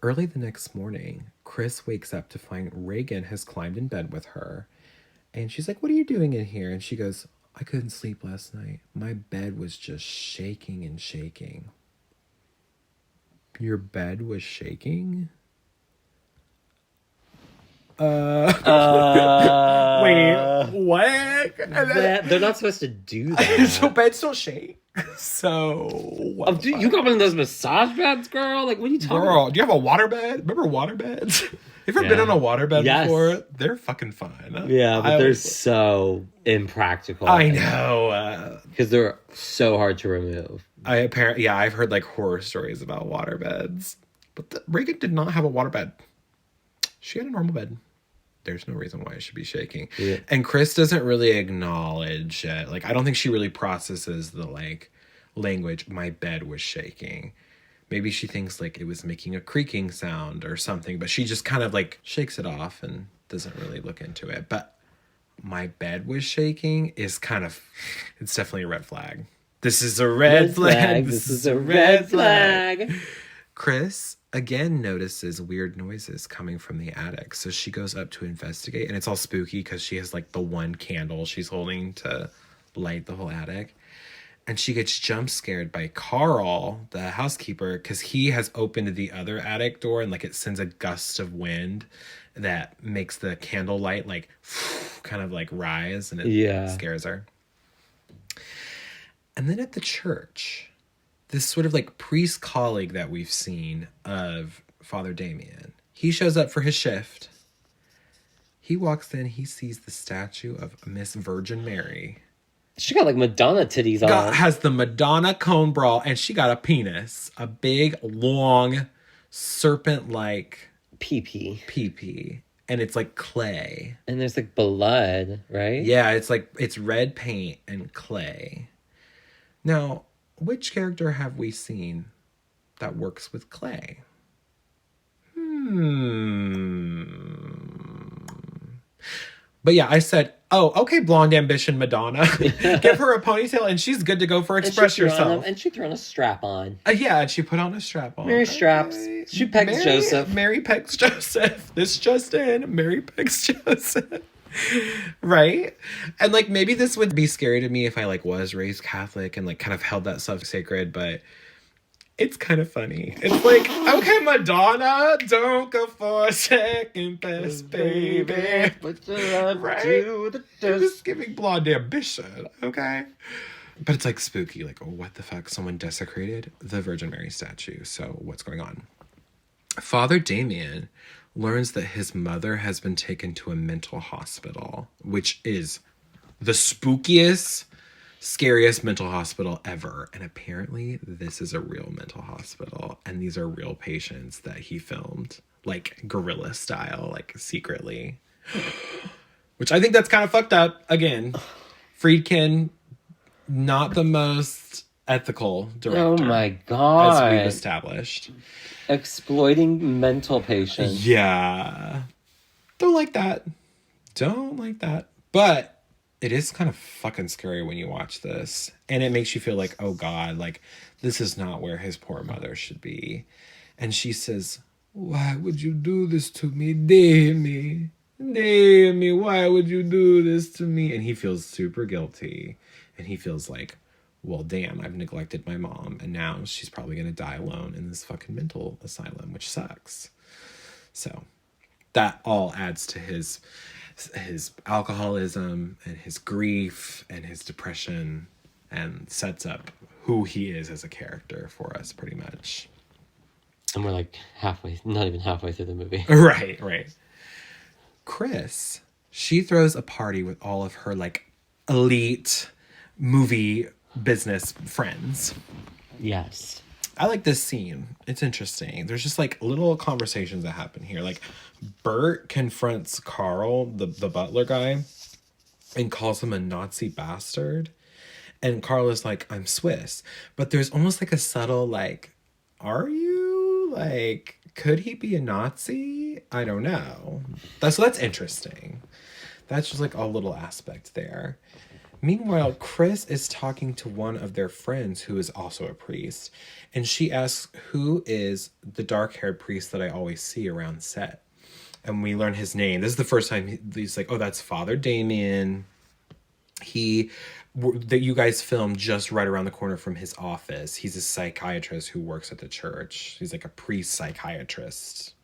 Early the next morning, Chris wakes up to find Regan has climbed in bed with her, and she's like, "What are you doing in here?" And she goes, "I couldn't sleep last night. My bed was just shaking and shaking." Your bed was shaking? Wait, what? They're not supposed to do that. So beds don't shake. So Dude, you got one of those massage beds, girl? Like, what are you talking girl, about? do you have a water bed? Remember water beds? You ever been on a water bed before? They're fucking fun. Yeah, but they're so impractical. I know. Because they're so hard to remove. I've heard like horror stories about water beds. But Regan did not have a water bed. She had a normal bed. There's no reason why it should be shaking. Yeah. And Chris doesn't really acknowledge it. Like, I don't think she really processes the, like, language. My bed was shaking. Maybe she thinks, like, it was making a creaking sound or something. But she just kind of, like, shakes it off and doesn't really look into it. But my bed was shaking is kind of... It's definitely a red flag. This is a red flag. This is a red flag. Chris again notices weird noises coming from the attic. So she goes up to investigate, and it's all spooky because she has like the one candle she's holding to light the whole attic. And she gets jump scared by Carl, the housekeeper, because he has opened the other attic door and like it sends a gust of wind that makes the candle light like kind of like rise, and it scares her. And then at the church, this sort of like priest colleague that we've seen of Father Damien, he shows up for his shift. He walks in, he sees the statue of Miss Virgin Mary. She got like Madonna titties on. Has the Madonna cone bra, and she got a penis. A big, long, serpent-like... pee-pee. And it's like clay. And there's like blood, right? Yeah, it's red paint and clay. Now... which character have we seen that works with clay? But yeah, I said, oh, okay, blonde ambition Madonna. Give her a ponytail and she's good to go for Express Yourself. And she threw on a strap on. Yeah, and she put on a strap on. Mary straps. She pegs Joseph. Mary pegs Joseph. This just in, Mary pegs Joseph. Right? And like maybe this would be scary to me if I like was raised Catholic and like kind of held that stuff sacred, but it's kind of funny. It's like, okay, Madonna, don't go for a second best, baby. But right? Just giving blonde ambition, okay? But it's like spooky, like, oh, what the fuck? Someone desecrated the Virgin Mary statue. So what's going on? Father Damien learns that his mother has been taken to a mental hospital, which is the spookiest, scariest mental hospital ever. And apparently this is a real mental hospital. And these are real patients that he filmed, like guerrilla style, like secretly. Which I think that's kind of fucked up. Again, Friedkin, not the most ethical director. Oh my God. As we've established. Exploiting mental patients. Yeah. Don't like that. But it is kind of fucking scary when you watch this. And it makes you feel like, oh God, like this is not where his poor mother should be. And she says, why would you do this to me? Damien, why would you do this to me? And he feels super guilty. And he feels like, well, damn, I've neglected my mom, and now she's probably going to die alone in this fucking mental asylum, which sucks. So that all adds to his alcoholism and his grief and his depression and sets up who he is as a character for us pretty much. And we're like not even halfway through the movie. Right. Chris, she throws a party with all of her like elite movie business friends. Yes. I like this scene. It's interesting. There's just like little conversations that happen here. Like Bert confronts Carl, the butler guy, and calls him a Nazi bastard. And Carl is like, I'm Swiss. But there's almost like a subtle like, are you? Like, could he be a Nazi? I don't know. That's interesting. That's just like a little aspect there. Meanwhile, Chris is talking to one of their friends who is also a priest. And she asks, who is the dark-haired priest that I always see around set? And we learn his name. This is the first time he's like, oh, that's Father Damien. He that you guys filmed just right around the corner from his office. He's a psychiatrist who works at the church. He's like a priest-psychiatrist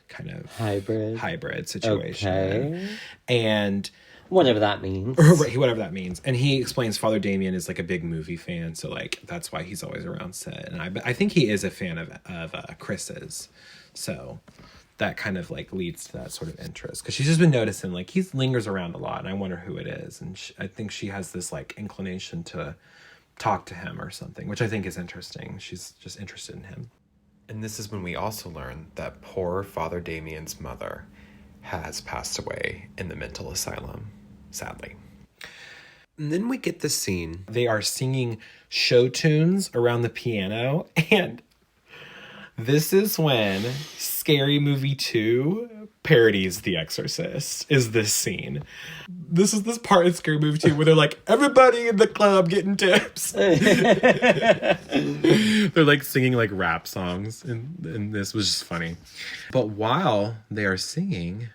kind of hybrid situation. Okay. And whatever that means. Right, whatever that means. And he explains Father Damien is like a big movie fan, so like that's why he's always around set. And I think he is a fan of Chris's. So that kind of like leads to that sort of interest, because she's just been noticing like he lingers around a lot, and I wonder who it is. And I think she has this like inclination to talk to him or something, which I think is interesting. She's just interested in him. And this is when we also learn that poor Father Damien's mother has passed away in the mental asylum, sadly. And then we get the scene. They are singing show tunes around the piano, and this is when Scary Movie 2 parodies The Exorcist, is this scene. This is this part in Scary Movie 2 where they're like, everybody in the club getting tips. They're like singing like rap songs, and this was just funny. But while they are singing,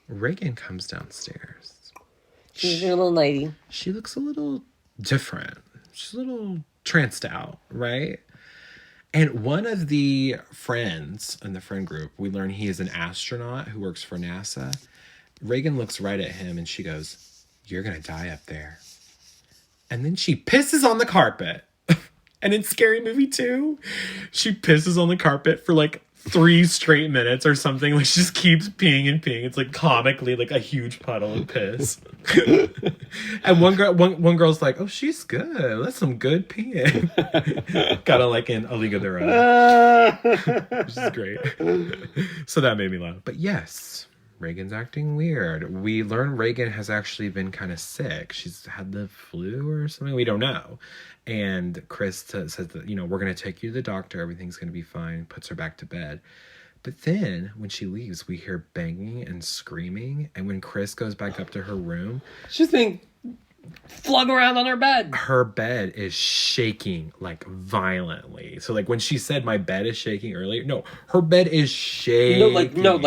Regan comes downstairs. She's a little lady. She looks a little different. She's a little tranced out, right? And one of the friends in the friend group, we learn he is an astronaut who works for NASA. Regan looks right at him and she goes, "You're going to die up there." And then she pisses on the carpet. And in Scary Movie 2, she pisses on the carpet for like 3 straight minutes or something. Like she just keeps peeing and peeing. It's like comically like a huge puddle of piss. And one girl's like, "Oh, she's good. That's some good peeing." Kind of like in A League of Their Own. Which is great. So that made me laugh. But yes, Regan's acting weird. We learn Regan has actually been kind of sick. She's had the flu or something. We don't know. And Chris says that, we're going to take you to the doctor. Everything's going to be fine. Puts her back to bed. But then when she leaves, we hear banging and screaming. And when Chris goes back up to her room, she's being flung around on her bed. Her bed is shaking like violently. So like when she said my bed is shaking earlier, no, her bed is shaking. No,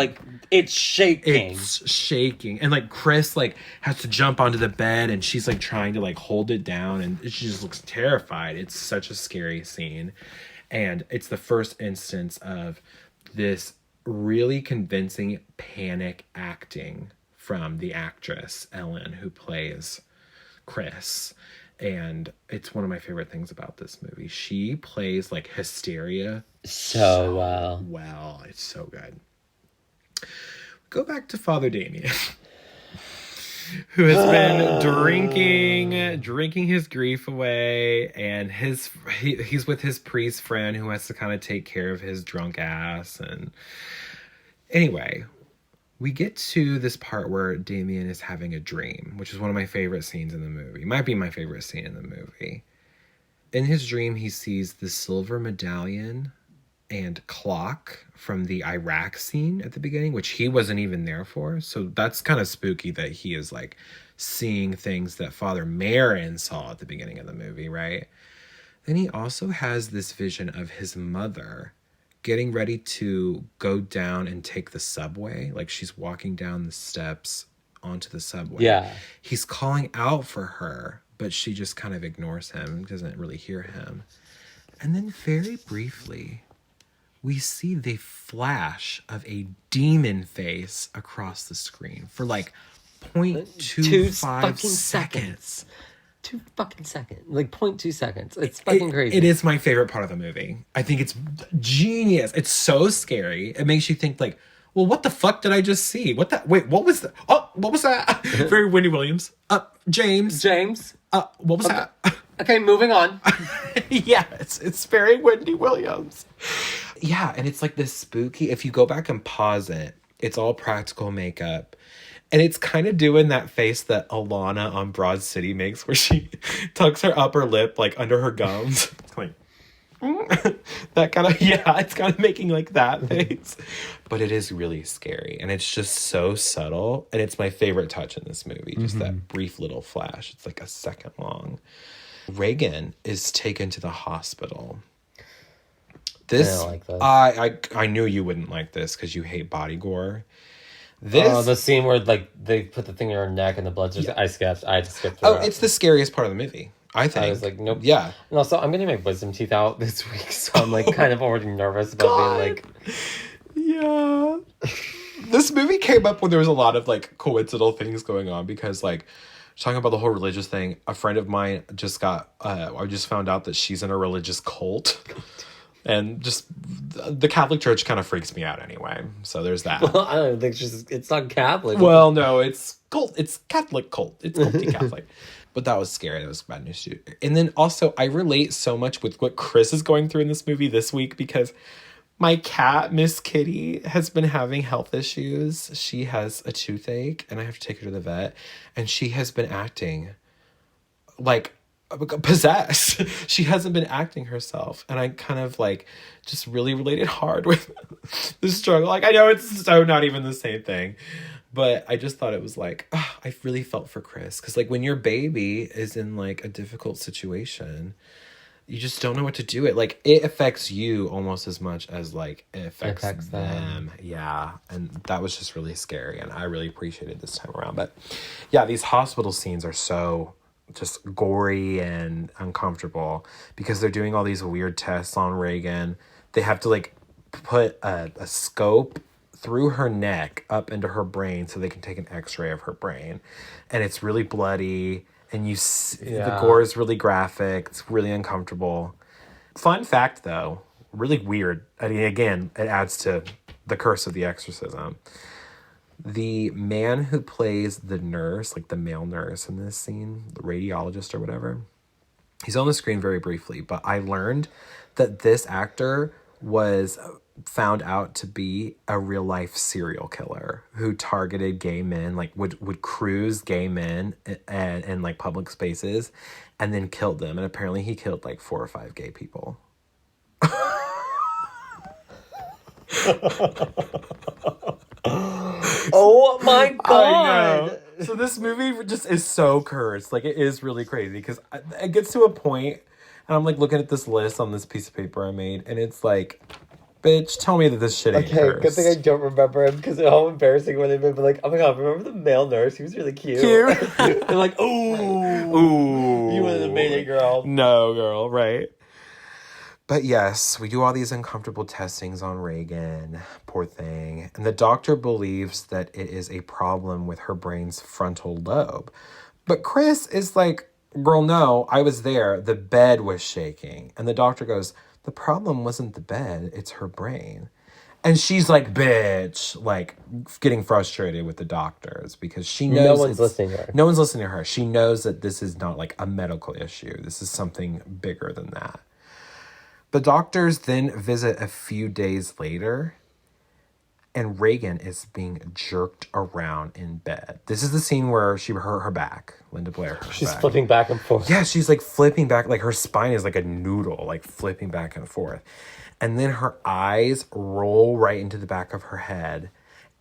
it's shaking. It's shaking. And like Chris like has to jump onto the bed, and she's like trying to like hold it down, and she just looks terrified. It's such a scary scene. And it's the first instance of this really convincing panic acting from the actress Ellen, who plays Chris. And it's one of my favorite things about this movie. She plays like hysteria so well. It's so good. Go back to Father Damien, who has been drinking his grief away, and he's with his priest friend who has to kind of take care of his drunk ass. And anyway, we get to this part where Damien is having a dream, which is one of my favorite scenes in the movie. It might be my favorite scene in the movie. In his dream, he sees the silver medallion and clock from the Iraq scene at the beginning, which he wasn't even there for. So that's kind of spooky that he is like seeing things that Father Marin saw at the beginning of the movie, right? Then he also has this vision of his mother getting ready to go down and take the subway. Like she's walking down the steps onto the subway. Yeah. He's calling out for her, but she just kind of ignores him, doesn't really hear him. And then very briefly, we see the flash of a demon face across the screen for like 0.25 seconds. 2 fucking seconds. Like 0.2 seconds. It's fucking crazy. It is my favorite part of the movie. I think it's genius. It's so scary. It makes you think like, well, what the fuck did I just see? What was that? Oh, what was that? Very Wendy Williams. James. What was that? Okay, moving on. Yeah, it's very Wendy Williams. Yeah, and it's like this spooky, if you go back and pause it, it's all practical makeup. And it's kind of doing that face that Alana on Broad City makes, where she tucks her upper lip like under her gums. It's like, that kind of, yeah, it's kind of making like that face. But it is really scary. And it's just so subtle. And it's my favorite touch in this movie. Just that brief little flash. It's like a second long. Regan is taken to the hospital. I don't like this. I knew you wouldn't like this because you hate body gore. The scene where like they put the thing in her neck and the blood's just I had to skip through it. It's the scariest part of the movie, I think. I was like, nope. Yeah. And also, I'm getting my wisdom teeth out this week, so I'm like kind of already nervous about being like... Yeah. This movie came up when there was a lot of like coincidental things going on because like talking about the whole religious thing, a friend of mine just got I just found out that she's in a religious cult. And just the Catholic Church kind of freaks me out anyway. So there's that. Well, I don't think it's not Catholic. Well, no, it's cult. It's Catholic cult. It's culty Catholic. But that was scary. That was bad news too. And then also I relate so much with what Chris is going through in this movie this week because my cat, Miss Kitty, has been having health issues. She has a toothache and I have to take her to the vet. And she has been acting like possessed. She hasn't been acting herself. And I kind of like just really related hard with the struggle. Like, I know it's so not even the same thing. But I just thought it was like, I really felt for Chris. Because like when your baby is in like a difficult situation, you just don't know what to do. It affects you almost as much as like it affects them. Yeah. And that was just really scary. And I really appreciated this time around. But yeah, these hospital scenes are so just gory and uncomfortable because they're doing all these weird tests on Regan. They have to like put a scope through her neck up into her brain so they can take an x-ray of her brain. And it's really bloody. And the gore is really graphic. It's really uncomfortable. Fun fact, though, really weird. I mean, again, it adds to the curse of the exorcism. The man who plays the nurse, like the male nurse in this scene, the radiologist or whatever, he's on the screen very briefly. But I learned that this actor was found out to be a real life serial killer who targeted gay men, like would cruise gay men in like public spaces and then killed them. And apparently he killed like 4 or 5 gay people. Oh my God. I know. So this movie just is so cursed. Like it is really crazy because it gets to a point and I'm like looking at this list on this piece of paper I made and it's like, bitch, tell me that this shit ain't cursed. Good thing I don't remember him because it's all embarrassing when they've been like, oh my God, remember the male nurse? He was really cute. They're like, ooh, you wanted to mate it, girl. No, girl, right? But yes, we do all these uncomfortable testings on Regan. Poor thing. And the doctor believes that it is a problem with her brain's frontal lobe. But Chris is like, girl, no, I was there. The bed was shaking. And the doctor goes, the problem wasn't the bed, it's her brain. And she's like, bitch, like getting frustrated with the doctors because she knows no one's listening to her. No one's listening to her. She knows that this is not like a medical issue. This is something bigger than that. The doctors then visit a few days later and Regan is being jerked around in bed. This is the scene where she hurt her back. Linda Blair hurt her She's back. flipping back and forth. Yeah, she's like flipping back. Like her spine is like a noodle, like flipping back and forth. And then her eyes roll right into the back of her head.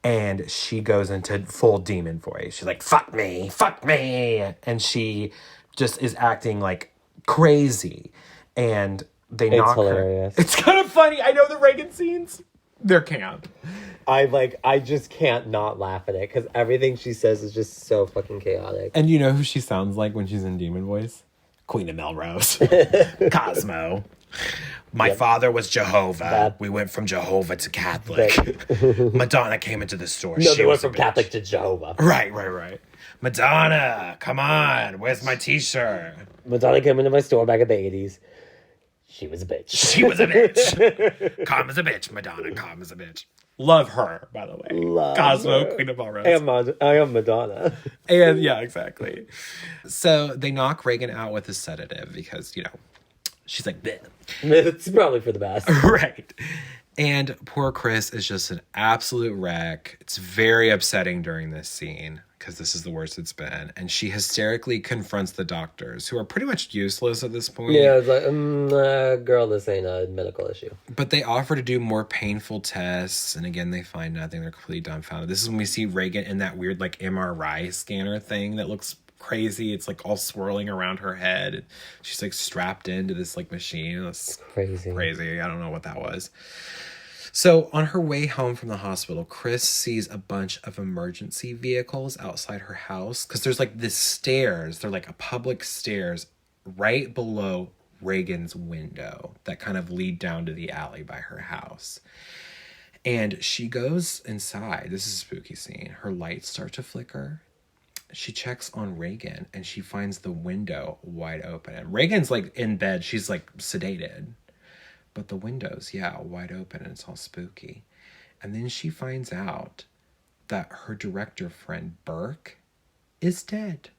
And she goes into full demon voice. She's like, fuck me, fuck me. And she just is acting like crazy. And they knock hilarious. her. It's kind of funny. I know the Reagan scenes. They're camp. I just can't not laugh at it because everything she says is just so fucking chaotic. And you know who she sounds like when she's in demon voice? Queen of Melrose. Cosmo. My father was Jehovah. We went from Jehovah to Catholic. Madonna came into the store. No, they went from Catholic to Jehovah. Right. Madonna, come on. Where's my t-shirt? Madonna came into my store back in the 80s. She was a bitch. She was a bitch. Calm as a bitch, Madonna. Calm as a bitch. Love her, by the way. Cosmo, her. Queen of Melrose. I am Madonna. And yeah, exactly. So they knock Regan out with a sedative because, you know, she's like, bleh. It's probably for the best. Right. And poor Chris is just an absolute wreck. It's very upsetting during this scene because this is the worst it's been. And she hysterically confronts the doctors, who are pretty much useless at this point. Yeah, it's like, girl, this ain't a medical issue. But they offer to do more painful tests. And again, they find nothing. They're completely dumbfounded. This is when we see Regan in that weird, like, MRI scanner thing that looks crazy. It's, like, all swirling around her head. She's, like, strapped into this, like, machine. That's crazy. I don't know what that was. So on her way home from the hospital, Chris sees a bunch of emergency vehicles outside her house because there's like this stairs. They're like a public stairs right below Regan's window that kind of lead down to the alley by her house. And she goes inside. This is a spooky scene. Her lights start to flicker. She checks on Regan and she finds the window wide open. And Regan's like in bed. She's like sedated. But the window's, wide open and it's all spooky. And then she finds out that her director friend Burke is dead.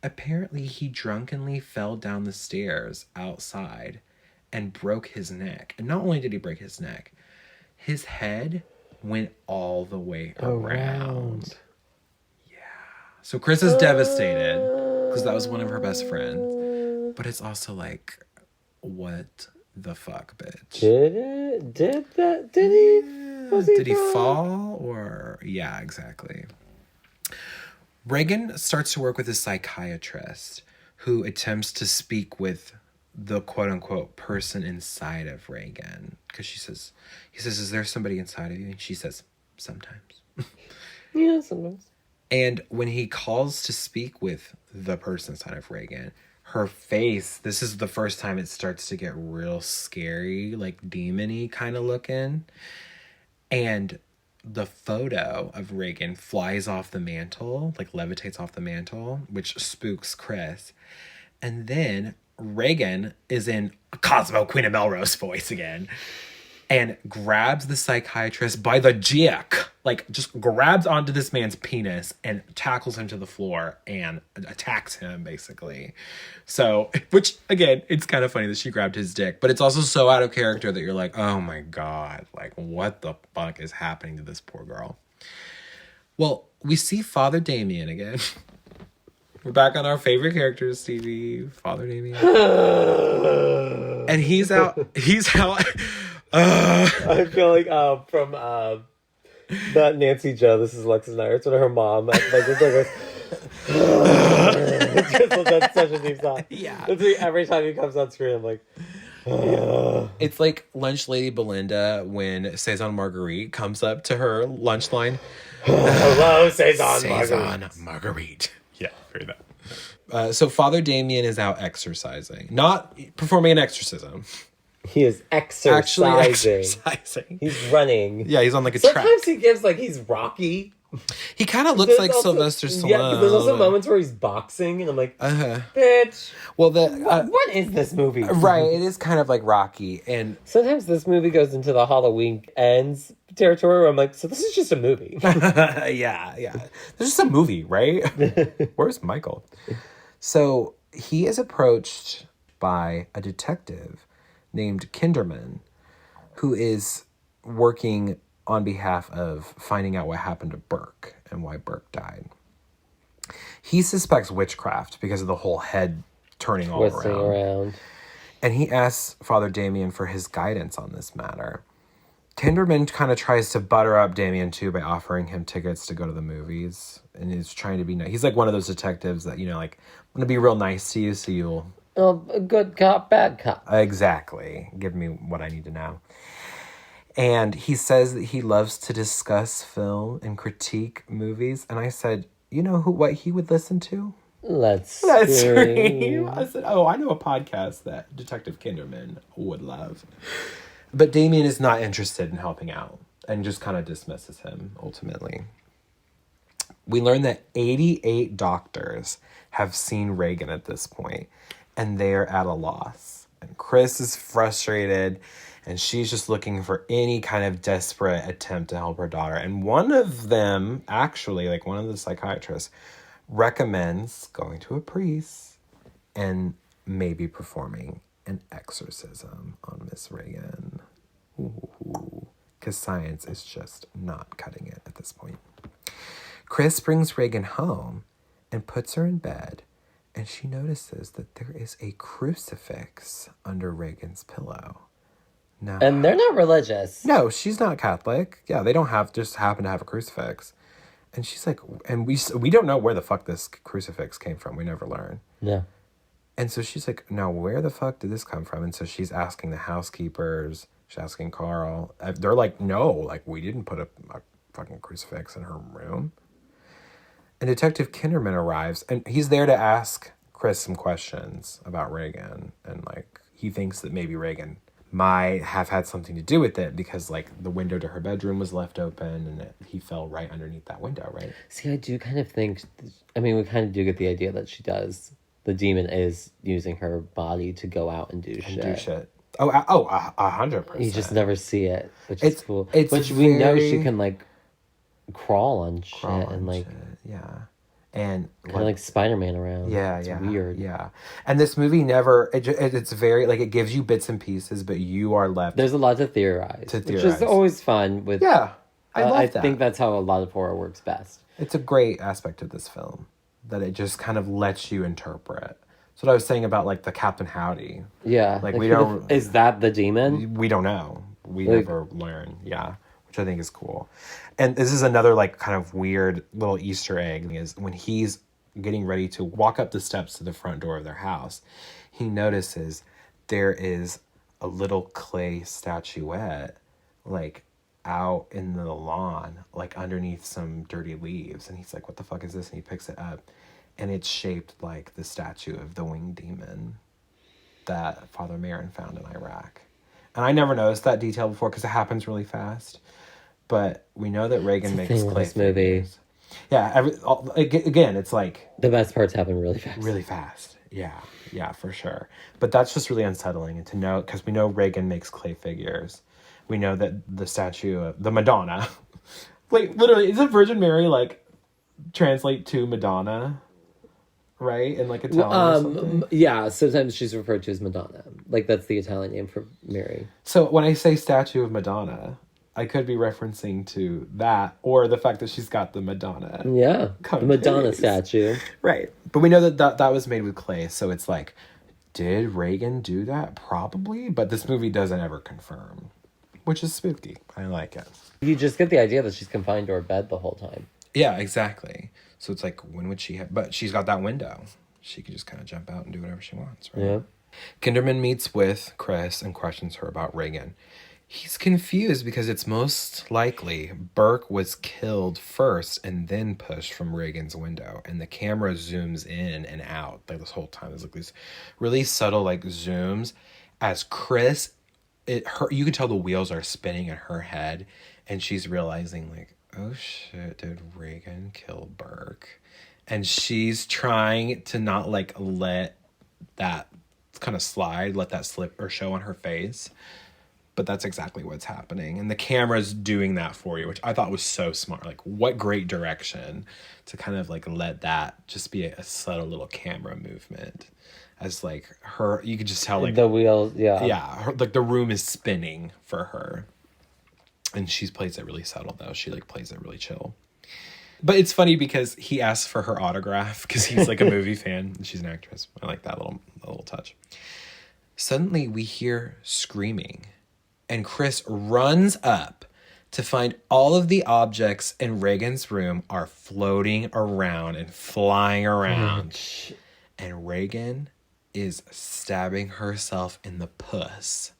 Apparently he drunkenly fell down the stairs outside and broke his neck. And not only did he break his neck, his head went all the way around. Yeah. So Chris is devastated because that was one of her best friends. But it's also like, what the fuck, bitch? Did he fall? Or yeah, exactly. Regan starts to work with a psychiatrist who attempts to speak with the quote-unquote person inside of Regan. Because he says, is there somebody inside of you? And she says, sometimes. Yeah, sometimes. And when he calls to speak with the person inside of Regan, her face, this is the first time it starts to get real scary, like demon-y kind of looking. And the photo of Regan flies off the mantle, like levitates off the mantle, which spooks Chris. And then Regan is in Cosmo Queen of Melrose voice again and grabs the psychiatrist by the dick, like just grabs onto this man's penis and tackles him to the floor and attacks him basically. So, which again, it's kind of funny that she grabbed his dick, but it's also so out of character that you're like, oh my God, like what the fuck is happening to this poor girl? Well, we see Father Damien again. We're back on our favorite characters, Stevie. Father Damien. And he's out. I feel like from not Nancy Joe, this is Alexis Nyers, it's one of her mom. Like it's like that's such a deep song. Yeah. It's like every time he comes on screen, I'm like, It's like Lunch Lady Belinda when Saison Marguerite comes up to her lunch line. Hello, Saison Marguerite. Yeah, heard that. So Father Damien is out exercising, not performing an exorcism. He is exercising. Actually exercising. He's running. Yeah, he's on like a track. Sometimes he gives like he's Rocky. He kind of looks like Sylvester Stallone. Yeah, there's also moments where he's boxing, and I'm like, bitch. Well, what is this movie? Right, it is kind of like Rocky, and sometimes this movie goes into the Halloween Ends territory where I'm like, so this is just a movie. yeah. This is a movie, right? Where's Michael? So he is approached by a detective named Kinderman, who is working on behalf of finding out what happened to Burke and why Burke died. He suspects witchcraft because of the whole head turning all around. And he asks Father Damien for his guidance on this matter. Kinderman kind of tries to butter up Damien too by offering him tickets to go to the movies. And he's trying to be nice. He's like one of those detectives that, like, I'm going to be real nice to you so you'll... Oh, a good cop, bad cop. Exactly. Give me what I need to know. And he says that he loves to discuss film and critique movies. And I said, you know what he would listen to? Let's Scream. I said, I know a podcast that Detective Kinderman would love. But Damien is not interested in helping out and just kind of dismisses him, ultimately. We learn that 88 doctors have seen Regan at this point, and they are at a loss. And Chris is frustrated, and she's just looking for any kind of desperate attempt to help her daughter. And one of them, actually, like one of the psychiatrists, recommends going to a priest and maybe performing an exorcism on Miss Regan. Because science is just not cutting it at this point. Chris brings Regan home and puts her in bed, and she notices that there is a crucifix under Regan's pillow. Now, and they're not religious. No, she's not Catholic. Yeah, they don't just happen to have a crucifix. And she's like, and we don't know where the fuck this crucifix came from. We never learn. Yeah. And so she's like, now where the fuck did this come from? And so she's asking the housekeepers. She's asking Carl. They're like, no, like, we didn't put a fucking crucifix in her room. And Detective Kinderman arrives, and he's there to ask Chris some questions about Regan. And, like, he thinks that maybe Regan might have had something to do with it because, like, the window to her bedroom was left open and he fell right underneath that window, right? See, I do kind of think, I mean, we kind of do get the idea that she does. The demon is using her body to go out and do shit. Oh, 100%. You just never see it, which is cool. Which we know she can, like, crawl on shit and, like... Yeah. And kind of like Spider-Man around. Yeah, it's weird. Yeah. And this movie never, it's very, like, it gives you bits and pieces, but you are left. There's a lot to theorize. Which is always fun. With Yeah. I love that. I think that's how a lot of horror works best. It's a great aspect of this film, that it just kind of lets you interpret. That's what I was saying about, like, the Captain Howdy. Yeah. Like we don't... Is that the demon? We don't know. We never learn. Yeah. Which I think is cool. And this is another, like, kind of weird little Easter egg, is when he's getting ready to walk up the steps to the front door of their house, he notices there is a little clay statuette, like, out in the lawn, like, underneath some dirty leaves. And he's like, what the fuck is this? And he picks it up. And it's shaped like the statue of the winged demon that Father Marin found in Iraq. And I never noticed that detail before because it happens really fast. But we know that Regan makes clay figures. Yeah, again, it's like... The best parts happen really fast. Really fast, yeah, for sure. But that's just really unsettling. And to know, because we know Regan makes clay figures. We know that the statue of the Madonna... like, literally, isn't Virgin Mary, like, translate to Madonna? Right? In, like, Italian or something? Yeah, sometimes she's referred to as Madonna. Like, that's the Italian name for Mary. So when I say statue of Madonna... I could be referencing to that or the fact that she's got the Madonna. Yeah, the Madonna statue. Right. But we know that was made with clay. So it's like, did Regan do that? Probably. But this movie doesn't ever confirm, which is spooky. I like it. You just get the idea that she's confined to her bed the whole time. Yeah, exactly. So it's like, when would she have... But she's got that window. She can just kind of jump out and do whatever she wants, right? Yeah. Kinderman meets with Chris and questions her about Regan. He's confused because it's most likely Burke was killed first and then pushed from Regan's window. And the camera zooms in and out like this whole time. There's like these really subtle like zooms as Chris, you can tell the wheels are spinning in her head. And she's realizing like, oh shit, did Regan kill Burke? And she's trying to not like let that kind of slide, let that slip or show on her face. But that's exactly what's happening. And the camera's doing that for you, which I thought was so smart. Like, what great direction to kind of, like, let that just be a subtle little camera movement. As, like, her... You could just tell, like... The wheels, yeah. Yeah. Like, the room is spinning for her. And she plays it really subtle, though. She, like, plays it really chill. But it's funny because he asks for her autograph because he's, like, a movie fan. And she's an actress. I like that little touch. Suddenly, we hear screaming. And Chris runs up to find all of the objects in Regan's room are floating around and flying around. And Regan is stabbing herself in the puss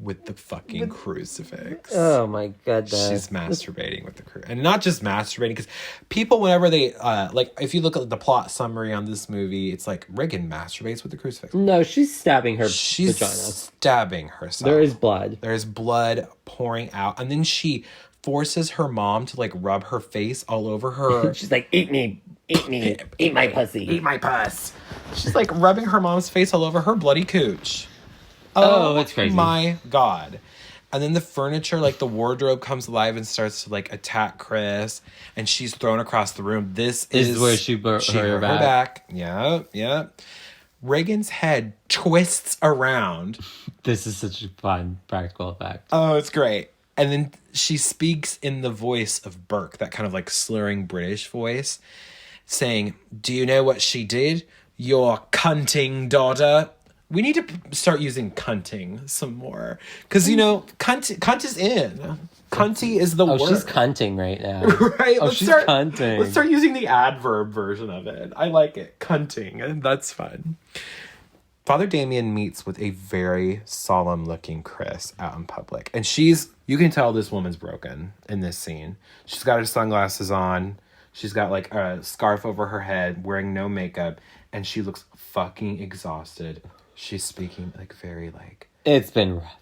with the fucking crucifix. Oh my goodness. She's masturbating with the crucifix. And not just masturbating, because people, whenever they, like, if you look at the plot summary on this movie, it's like, Regan masturbates with the crucifix. No, she's stabbing her She's vagina. Stabbing herself. There is blood. There is blood pouring out. And then she forces her mom to, like, rub her face all over her. She's like, eat me, eat my pussy. Eat my puss. She's, like, rubbing her mom's face all over her bloody cooch. Oh, that's crazy. My God. And then the furniture, like the wardrobe comes alive and starts to like attack Chris. And she's thrown across the room. This is where she hurt her back. Yeah. Regan's head twists around. This is such a fun practical effect. Oh, it's great. And then she speaks in the voice of Burke, that kind of like slurring British voice, saying, "Do you know what she did? Your cunting daughter." We need to start using cunting some more. Because, you know, cunt is in. Cunty is the word. Oh, she's cunting right now. Right? She's cunting. Let's start using the adverb version of it. I like it. Cunting. And that's fun. Father Damien meets with a very solemn looking Chris out in public. And you can tell this woman's broken in this scene. She's got her sunglasses on. She's got like a scarf over her head, wearing no makeup. And she looks fucking exhausted. She's speaking like very like... It's been rough.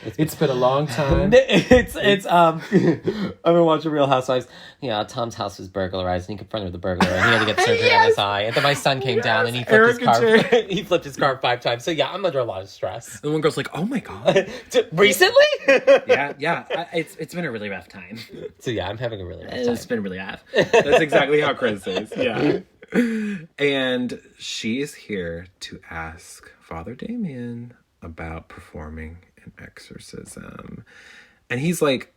It's been a long time. I've been watching Real Housewives. Yeah, Tom's house was burglarized and he confronted the burglar and he had to get surgery on his eye. And then my son came down and he flipped his car 5 times. So yeah, I'm under a lot of stress. And one girl's like, oh my God. Recently? Yeah. It's been a really rough time. So yeah, I'm having a really rough time. It's been really rough. That's exactly how Chris is. Yeah. And she is here to ask Father Damien about performing an exorcism. And he's like,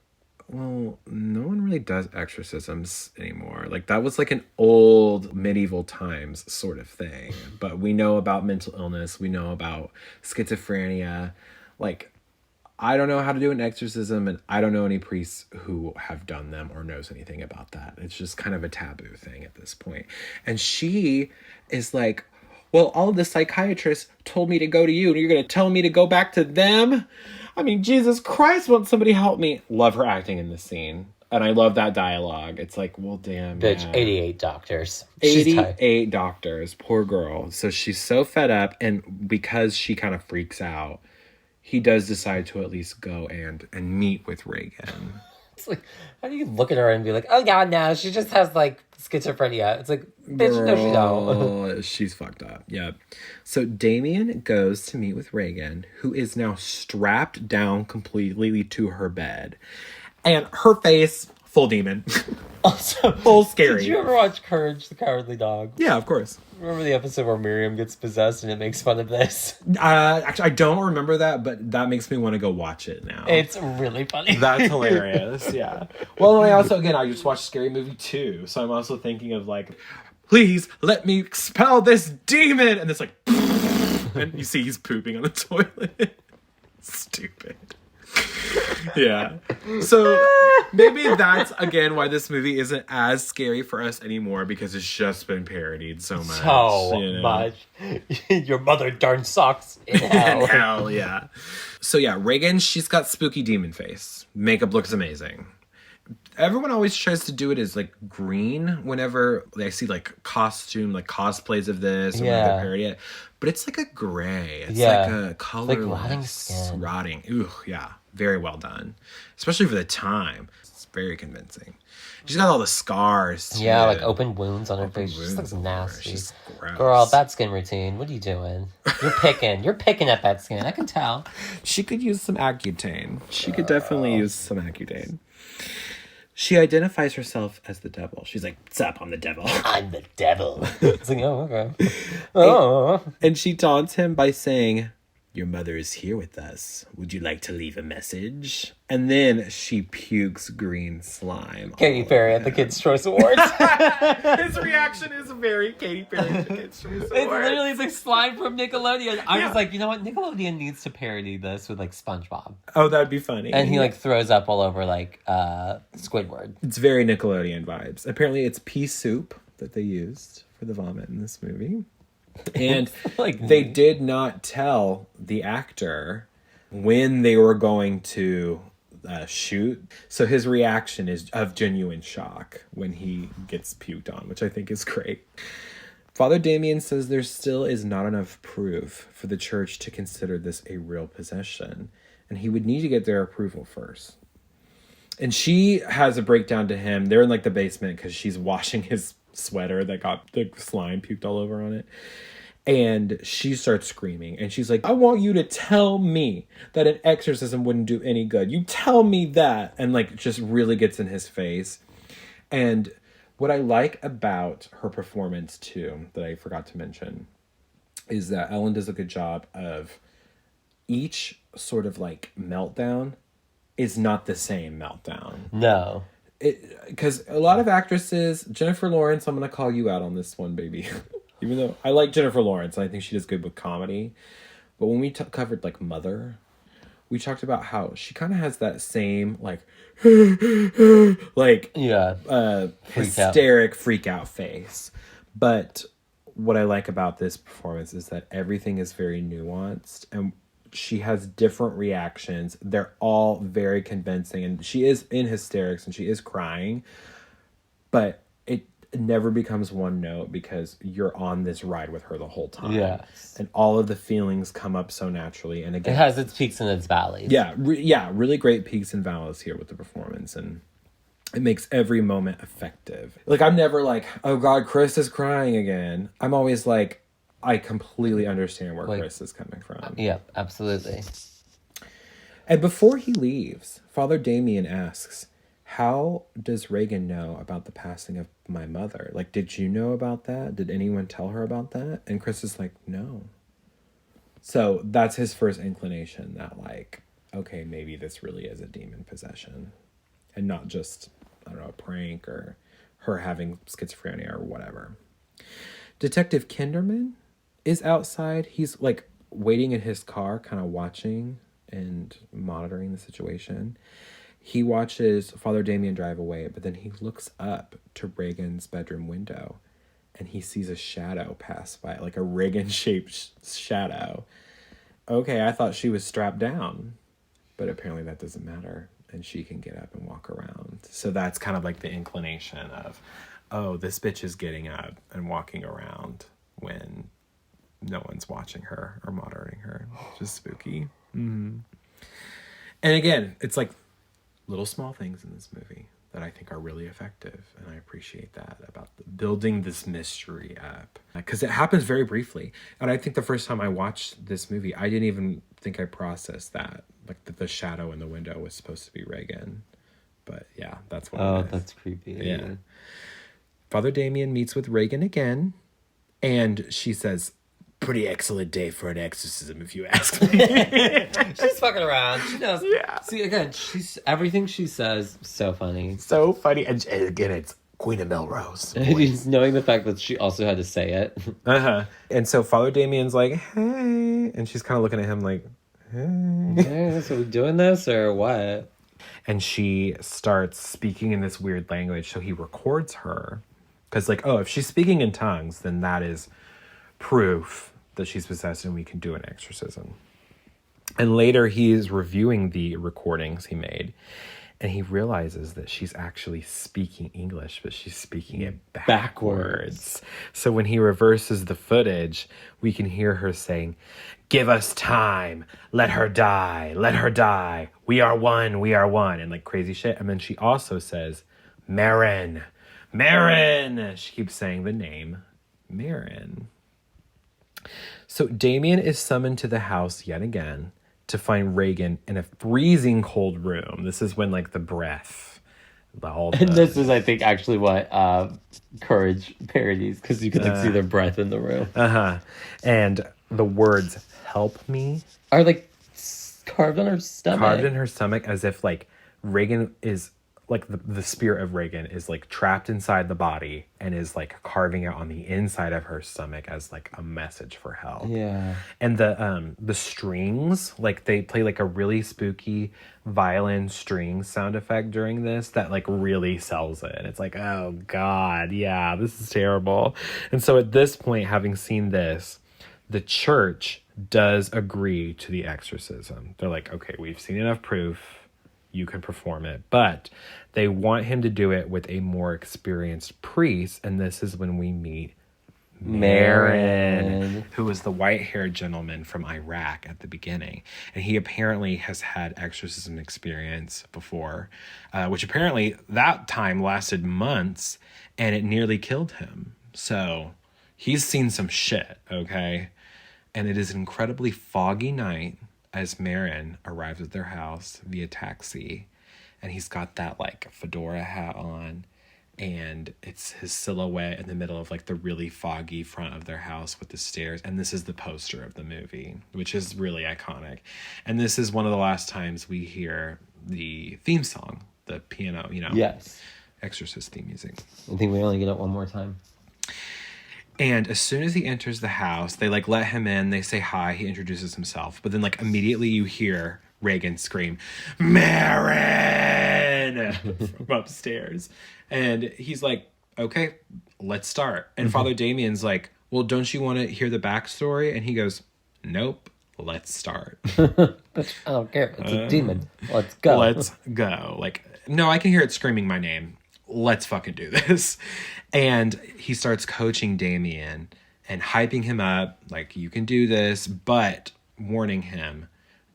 well, no one really does exorcisms anymore. Like, that was like an old medieval times sort of thing. But we know about mental illness. We know about schizophrenia. Like, I don't know how to do an exorcism, and I don't know any priests who have done them or knows anything about that. It's just kind of a taboo thing at this point. And she is like, well, all of the psychiatrists told me to go to you, and you're going to tell me to go back to them? I mean, Jesus Christ, won't somebody help me? Love her acting in this scene. And I love that dialogue. It's like, well, damn. Bitch, man. 88 doctors. 88 doctors. Poor girl. So she's so fed up, and because she kind of freaks out, he does decide to at least go and meet with Regan. It's like, how do you look at her and be like, oh yeah, no, she just has like schizophrenia. It's like, bitch, no, she don't. She's fucked up. Yep. So Damien goes to meet with Regan, who is now strapped down completely to her bed. And her face, full demon. Also, full scary. Did you ever watch Courage the Cowardly Dog? Yeah, of course. Remember the episode where Miriam gets possessed and it makes fun of this? Actually, I don't remember that, but that makes me want to go watch it now. It's really funny. That's hilarious, yeah. Well, I just watched Scary Movie 2, so I'm also thinking of like, please let me expel this demon! And it's like, and you see he's pooping on the toilet. Stupid. Yeah. So maybe that's again why this movie isn't as scary for us anymore, because it's just been parodied so much. So much. Your mother darn socks in hell. In hell, yeah. So yeah, Regan, she's got spooky demon face. Makeup looks amazing. Everyone always tries to do it as like green whenever they see like costume, like cosplays of this, or whenever they parody it. But it's like a gray. It's like a colorless, like rotting skin. Rotting. Ooh, yeah. Very well done. Especially for the time. It's very convincing. She's got all the scars, too. Yeah, like open wounds on her face. She just looks nasty. She's gross. Girl, that skin routine. What are you doing? You're picking at that skin. I can tell. She could use some Accutane. She could definitely use some Accutane. She identifies herself as the devil. She's like, "What's up? I'm the devil." I'm the devil. It's like, oh, okay. Oh. And she taunts him by saying, "Your mother is here with us. Would you like to leave a message?" And then she pukes green slime. Katy Perry at the Kids' Choice Awards. His reaction is very Katy Perry at the Kids' Choice Awards. It's literally like slime from Nickelodeon. I was like, you know what? Nickelodeon needs to parody this with like SpongeBob. Oh, that'd be funny. And he like throws up all over like Squidward. It's very Nickelodeon vibes. Apparently it's pea soup that they used for the vomit in this movie. And like they did not tell the actor when they were going to shoot. So his reaction is of genuine shock when he gets puked on, which I think is great. Father Damien says there still is not enough proof for the church to consider this a real possession, and he would need to get their approval first. And she has a breakdown to him. They're in like the basement because she's washing his sweater that got the slime puked all over on it. And she starts screaming. And she's like, "I want you to tell me that an exorcism wouldn't do any good. You tell me that." And like just really gets in his face. And what I like about her performance too, that I forgot to mention, is that Ellen does a good job of each sort of like meltdown is not the same meltdown. No. Because a lot of actresses, Jennifer Lawrence, I'm going to call you out on this one, baby. Even though I like Jennifer Lawrence, and I think she does good with comedy. But when we covered like Mother, we talked about how she kind of has that same like, like hysteric freak out face. But what I like about this performance is that everything is very nuanced and she has different reactions. They're all very convincing, and she is in hysterics and she is crying, but it never becomes one note because you're on this ride with her the whole time. Yes. And all of the feelings come up so naturally. And again, it has its peaks and its valleys. Yeah, really great peaks and valleys here with the performance, and it makes every moment effective. Like, I'm never like, oh God, Chris is crying again. I'm always like, I completely understand where Chris is coming from. Yeah, absolutely. And before he leaves, Father Damien asks, how does Regan know about the passing of my mother? Like, did you know about that? Did anyone tell her about that? And Chris is like, no. So that's his first inclination that, like, okay, maybe this really is a demon possession and not just, I don't know, a prank or her having schizophrenia or whatever. Detective Kinderman is outside. He's like waiting in his car, kind of watching and monitoring the situation. He watches Father Damien drive away, but then he looks up to Regan's bedroom window and he sees a shadow pass by, like a Regan-shaped shadow. Okay, I thought she was strapped down, but apparently that doesn't matter. And she can get up and walk around. So that's kind of like the inclination of, oh, this bitch is getting up and walking around when no one's watching her or monitoring her. Just spooky. Mm-hmm. And again, it's like little small things in this movie that I think are really effective. And I appreciate that about building this mystery up. Because it happens very briefly. And I think the first time I watched this movie, I didn't even think I processed that. Like the shadow in the window was supposed to be Regan. But yeah, that's what it is. That's creepy. Yeah. Father Damien meets with Regan again. And she says, pretty excellent day for an exorcism, if you ask me. She's fucking around. She knows. Yeah. See, again, everything she says, so funny. So funny. And again, it's Queen of Melrose. Just knowing the fact that she also had to say it. Uh-huh. And so Father Damien's like, hey. And she's kind of looking at him like, hey. So we doing this or what? And she starts speaking in this weird language. So he records her. Because like, oh, if she's speaking in tongues, then that is proof that she's possessed and we can do an exorcism. And later he is reviewing the recordings he made and he realizes that she's actually speaking English, but she's speaking it backwards. So when he reverses the footage, we can hear her saying, give us time, let her die, we are one, and like crazy shit. And then she also says, Marin. She keeps saying the name Marin. So Damien is summoned to the house yet again to find Regan in a freezing cold room. This is when like the breath, and this is, I think, actually what Courage parodies, because you can like see their breath in the room. And the words "help me" are like carved on her stomach, as if like Regan is like the spirit of Regan is like trapped inside the body and is like carving out on the inside of her stomach as like a message for help. Yeah. And the strings, like they play like a really spooky violin string sound effect during this that like really sells it. And it's like, oh God, yeah, this is terrible. And so at this point, having seen this, the church does agree to the exorcism. They're like, okay, we've seen enough proof. You can perform it. But they want him to do it with a more experienced priest. And this is when we meet Marin, who was the white-haired gentleman from Iraq at the beginning. And he apparently has had exorcism experience before, which apparently that time lasted months and it nearly killed him. So he's seen some shit, okay? And it is an incredibly foggy night as Marin arrives at their house via taxi, and he's got that like fedora hat on, and it's his silhouette in the middle of like the really foggy front of their house with the stairs. And this is the poster of the movie, which is really iconic. And this is one of the last times we hear the theme song, the piano, yes, Exorcist theme music. I think we only get it one more time. And as soon as he enters the house, they like let him in. They say hi. He introduces himself. But then like immediately you hear Regan scream, Marin, from upstairs. And he's like, okay, let's start. And Father Damien's like, well, don't you want to hear the backstory? And he goes, nope, let's start. I don't care. It's a demon. Let's go. Let's go. Like, no, I can hear it screaming my name. Let's fucking do this. And he starts coaching Damien and hyping him up. Like, you can do this, but warning him,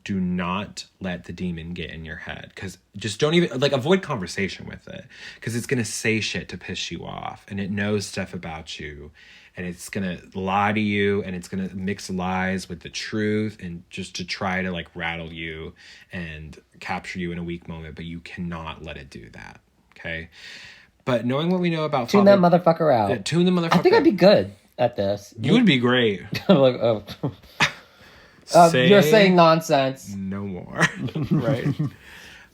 do not let the demon get in your head. Because just don't even, like, avoid conversation with it. Because it's going to say shit to piss you off. And it knows stuff about you. And it's going to lie to you. And it's going to mix lies with the truth. And just to try to, like, rattle you and capture you in a weak moment. But you cannot let it do that. Okay? But knowing what we know about Tune that motherfucker out. Tune the motherfucker I think I'd be good at this. You would be great. I'm like, oh. You're saying nonsense. No more. Right?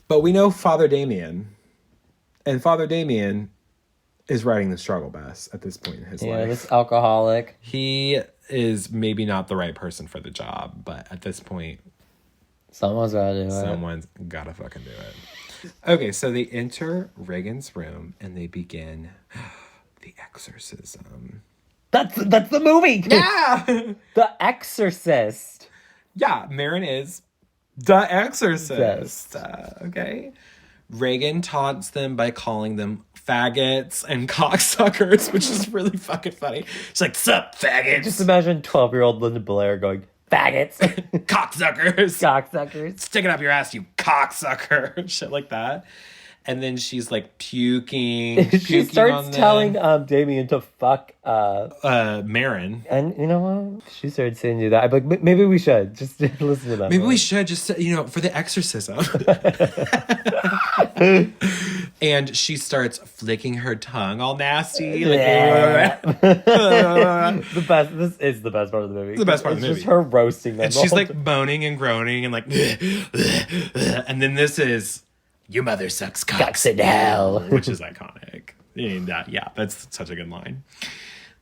But we know Father Damien. And Father Damien is riding the struggle bus at this point in his life. Yeah, this alcoholic. He is maybe not the right person for the job, but at this point, someone's gotta do it. Someone's gotta fucking do it. Okay, so they enter Regan's room and they begin the exorcism. That's the movie. Yeah. The Exorcist. Yeah, Marin is the Exorcist. Okay. Regan taunts them by calling them faggots and cocksuckers, which is really fucking funny. She's like, sup, faggots? Just imagine 12-year-old Linda Blair going, faggots. Cocksuckers. Cocksuckers. Stick it up your ass, you cocksucker. Shit like that. And then she's like puking. She starts telling Damien to fuck Marin. And you know what? She started saying to that. I'm like, maybe we should just listen to that. Maybe we should just, for the exorcism. And she starts flicking her tongue all nasty. Like, the best. This is the best part of the movie. It's the best part of the movie. It's just her roasting them. And she's like moaning and groaning and like, and then this is, your mother sucks cocks in hell, which is iconic. And that's such a good line.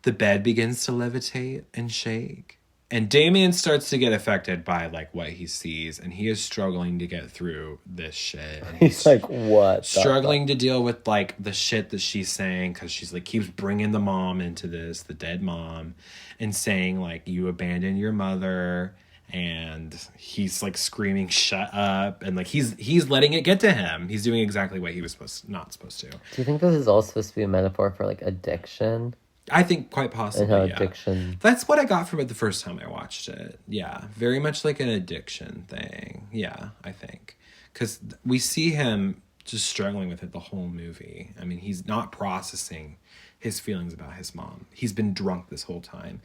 The bed begins to levitate and shake. And Damien starts to get affected by like what he sees, and he is struggling to get through this shit. And he's like, what? Struggling to deal with like the shit that she's saying, because she's like keeps bringing the mom into this, the dead mom, and saying like, you abandoned your mother. And he's like screaming, shut up. And like he's letting it get to him. He's doing exactly what he was not supposed to. Do you think this is all supposed to be a metaphor for like addiction? I think quite possibly. And how addiction. That's what I got from it the first time I watched it. Yeah. Very much like an addiction thing. Yeah, I think. Because we see him just struggling with it the whole movie. I mean, he's not processing his feelings about his mom. He's been drunk this whole time.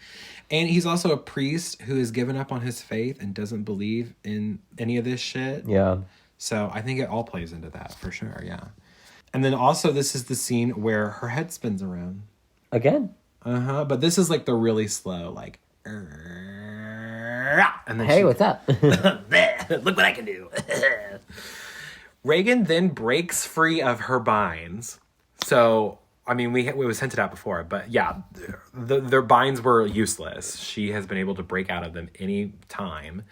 And he's also a priest who has given up on his faith and doesn't believe in any of this shit. Yeah. So I think it all plays into that for sure, yeah. And then also this is the scene where her head spins around. Again. Uh-huh. But this is like the really slow, like, and then hey, what's up? Look what I can do. Regan then breaks free of her binds. So I mean, it was hinted at before, but yeah, their binds were useless. She has been able to break out of them any time.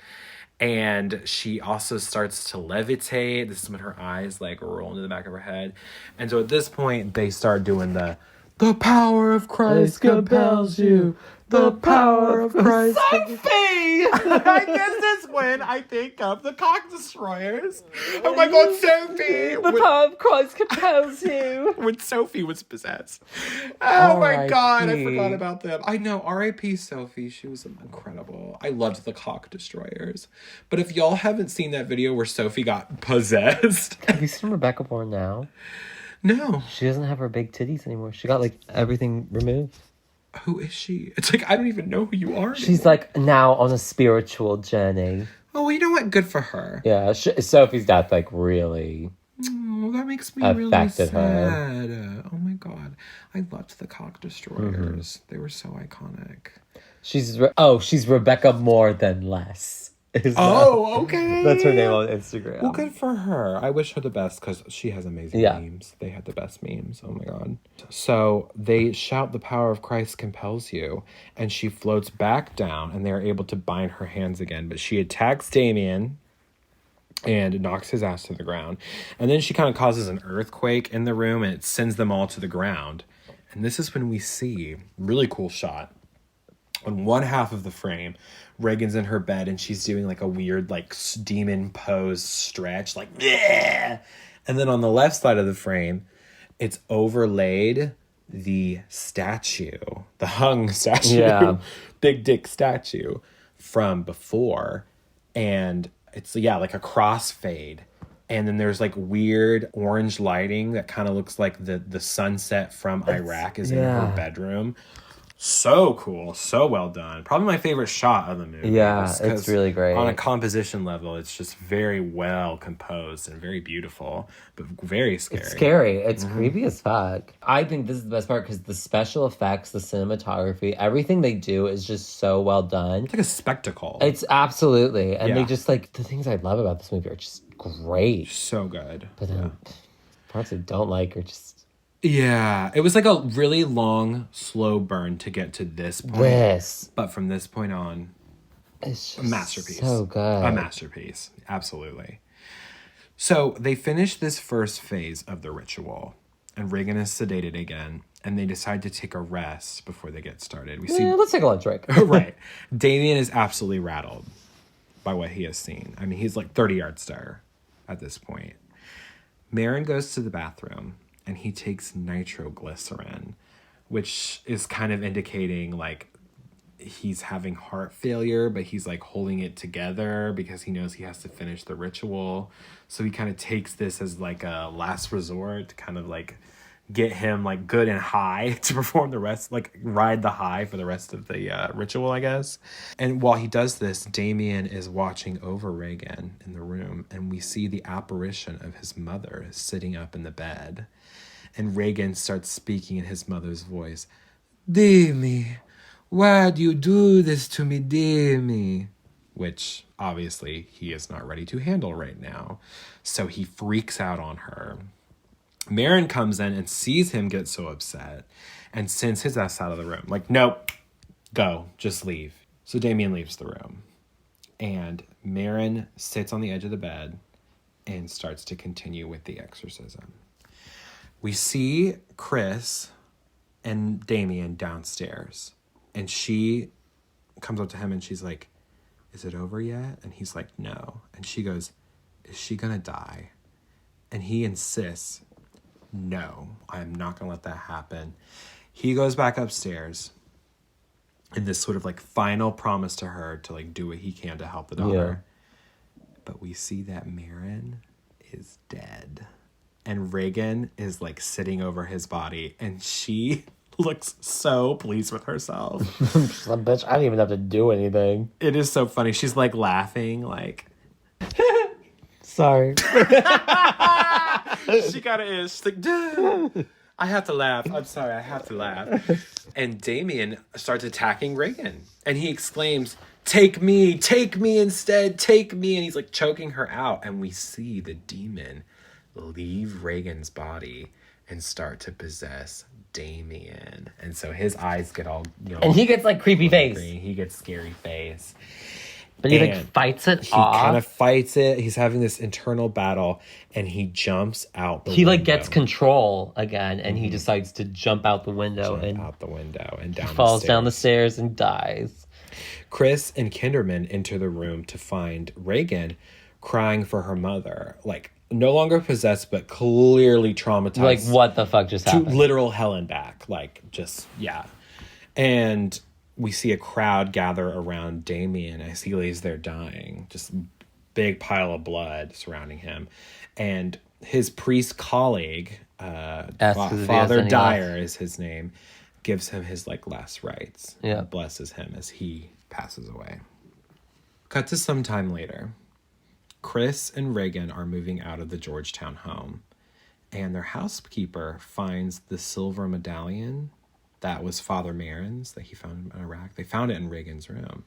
And she also starts to levitate. This is when her eyes like roll into the back of her head. And so at this point, they start doing the power of Christ compels you. The power of Christ. Sophie! I guess that's when I think of the cock destroyers. Oh my God, Sophie! The power of Christ compels you. When Sophie was possessed. Oh my God, I forgot about them. I know, R.I.P. Sophie. She was incredible. I loved the cock destroyers. But if y'all haven't seen that video where Sophie got possessed. Have you seen Rebecca Bourne now? No. She doesn't have her big titties anymore. She got like everything removed. Who is she? It's like, I don't even know who you are anymore. She's like now on a spiritual journey. Oh, well, you know what? Good for her. Yeah, Sophie's death like really that makes me really sad. Her. Oh my God. I loved the cock destroyers. They were so iconic. She's Rebecca more than less. Okay. That's her name on Instagram. Well, good for her. I wish her the best because she has amazing memes. They had the best memes. Oh my God. So they shout, the power of Christ compels you. And she floats back down and they're able to bind her hands again. But she attacks Damien and knocks his ass to the ground. And then she kind of causes an earthquake in the room and it sends them all to the ground. And this is when we see, really cool shot, On one half of the frame, Regan's in her bed and she's doing like a weird like demon pose stretch, like yeah. And then on the left side of the frame, it's overlaid the statue, the hung statue, big dick statue from before, and it's like a crossfade. And then there's like weird orange lighting that kind of looks like the sunset from Iraq is in her bedroom. So cool, so well done. Probably my favorite shot of the movie. Yeah, it's really great. On a composition level, it's just very well composed and very beautiful, but very scary. It's scary. It's creepy as fuck. I think this is the best part because the special effects, the cinematography, everything they do is just so well done. It's like a spectacle. It's absolutely. And they just like, the things I love about this movie are just great. So good. But then parts I don't like are just... Yeah, it was like a really long, slow burn to get to this point. But from this point on, it's just a masterpiece. So good. A masterpiece, absolutely. So they finish this first phase of the ritual, and Regan is sedated again, and they decide to take a rest before they get started. Let's take a lunch break. Right. Damien is absolutely rattled by what he has seen. I mean, he's like 30 yards star at this point. Marin goes to the bathroom, and he takes nitroglycerin, which is kind of indicating like he's having heart failure, but he's like holding it together because he knows he has to finish the ritual. So he kind of takes this as like a last resort to kind of like get him like good and high to perform the rest, like ride the high for the rest of the ritual, I guess. And while he does this, Damien is watching over Regan in the room, and we see the apparition of his mother sitting up in the bed. And Regan starts speaking in his mother's voice. Demi, why do you do this to me, Demi? Which, obviously, he is not ready to handle right now. So he freaks out on her. Marin comes in and sees him get so upset and sends his ass out of the room. Like, nope, go, just leave. So Damien leaves the room. And Marin sits on the edge of the bed and starts to continue with the exorcism. We see Chris and Damien downstairs, and she comes up to him and she's like, is it over yet? And he's like, no. And she goes, is she gonna die? And he insists, no, I'm not gonna let that happen. He goes back upstairs in this sort of like final promise to her to like do what he can to help the daughter. But we see that Marin is dead. And Regan is like sitting over his body, and she looks so pleased with herself. Bitch, I didn't even have to do anything. It is so funny. She's like laughing, like sorry. She got it is. She's like, duh. I have to laugh. I'm sorry, I have to laugh. And Damien starts attacking Regan, and he exclaims, take me instead, take me. And he's like choking her out, and we see the demon leave Regan's body and start to possess Damien. And so his eyes get all, and he gets like creepy face. He gets scary face. But he like fights it off. He kind of fights it. He's having this internal battle, and he jumps out the window. He like gets control again, and he decides to jump out the window and down falls down the stairs and dies. Chris and Kinderman enter the room to find Regan crying for her mother, like no longer possessed, but clearly traumatized. Like, what the fuck just happened? To literal hell and back. Like, just, yeah. And we see a crowd gather around Damien as he lays there dying. Just big pile of blood surrounding him. And his priest colleague, Father Dyer is his name, gives him his like last rites. Yeah. And blesses him as he passes away. Cut to some time later. Chris and Regan are moving out of the Georgetown home, and their housekeeper finds the silver medallion that was Father Marin's that he found in Iraq. They found it in Regan's room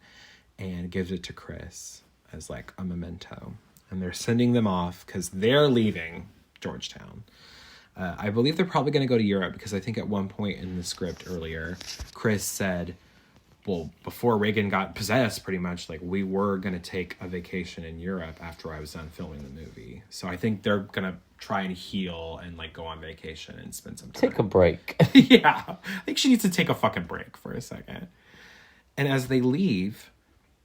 and gives it to Chris as like a memento. And they're sending them off because they're leaving Georgetown. I believe they're probably going to go to Europe because I think at one point in the script earlier, Chris said, well, before Regan got possessed, pretty much, like, we were going to take a vacation in Europe after I was done filming the movie. So I think they're going to try and heal and, like, go on vacation and spend some time. Take a break. Yeah. I think she needs to take a fucking break for a second. And as they leave,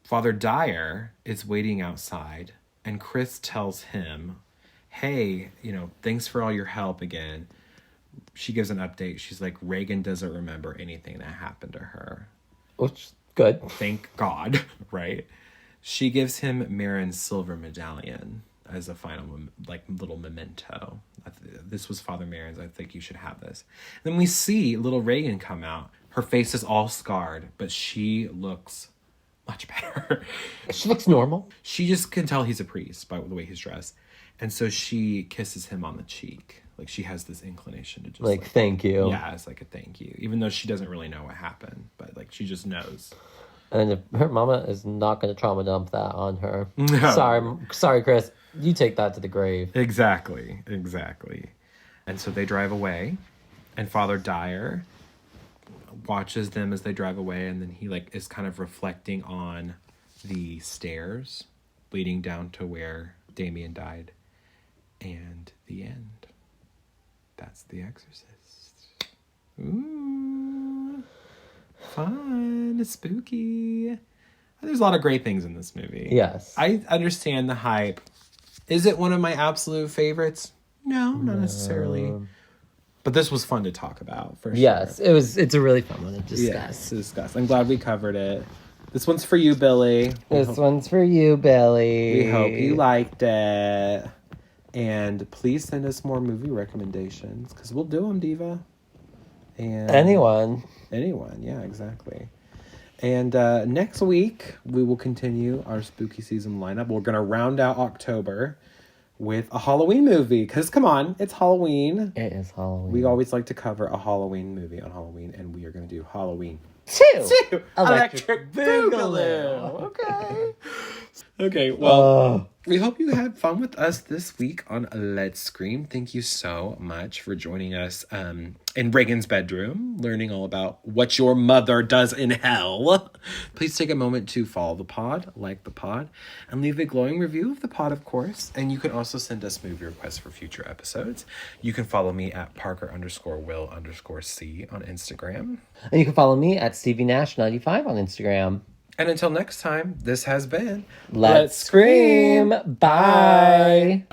Father Dyer is waiting outside, and Chris tells him, hey, thanks for all your help again. She gives an update. She's like, Regan doesn't remember anything that happened to her. Which, good. Thank God, right? She gives him Marin's silver medallion as a final, little memento. This was Father Marin's. I think you should have this. Then we see little Regan come out. Her face is all scarred, but she looks much better. She looks normal. She just can tell he's a priest by the way he's dressed. And so she kisses him on the cheek. Like, she has this inclination to just... thank you. Yeah, it's like a thank you. Even though she doesn't really know what happened. But, she just knows. And if her mama is not going to trauma dump that on her. No. Sorry, Chris. You take that to the grave. Exactly. And so they drive away. And Father Dyer watches them as they drive away. And then he, is kind of reflecting on the stairs leading down to where Damien died. And the end. That's The Exorcist. Ooh. Fun. Spooky. There's a lot of great things in this movie. Yes. I understand the hype. Is it one of my absolute favorites? No, not necessarily. But this was fun to talk about, for sure. Yes, it's a really fun one to discuss. Yes, to discuss. I'm glad we covered it. This one's for you, Billy. This one's for you, Billy. We hope you liked it. And please send us more movie recommendations, because we'll do them, Diva. And Anyone, yeah, exactly. And next week, we will continue our spooky season lineup. We're going to round out October with a Halloween movie, because, come on, it's Halloween. It is Halloween. We always like to cover a Halloween movie on Halloween, and we are going to do Halloween 2. Electric Boogaloo. Okay, well, we hope you had fun with us this week on Let's Scream. Thank you so much for joining us in Regan's bedroom, learning all about what your mother does in hell. Please take a moment to follow the pod, like the pod, and leave a glowing review of the pod, of course. And you can also send us movie requests for future episodes. You can follow me at Parker_Will_C on Instagram. And you can follow me at StevieNash95 on Instagram. And until next time, this has been Let's Scream. Bye.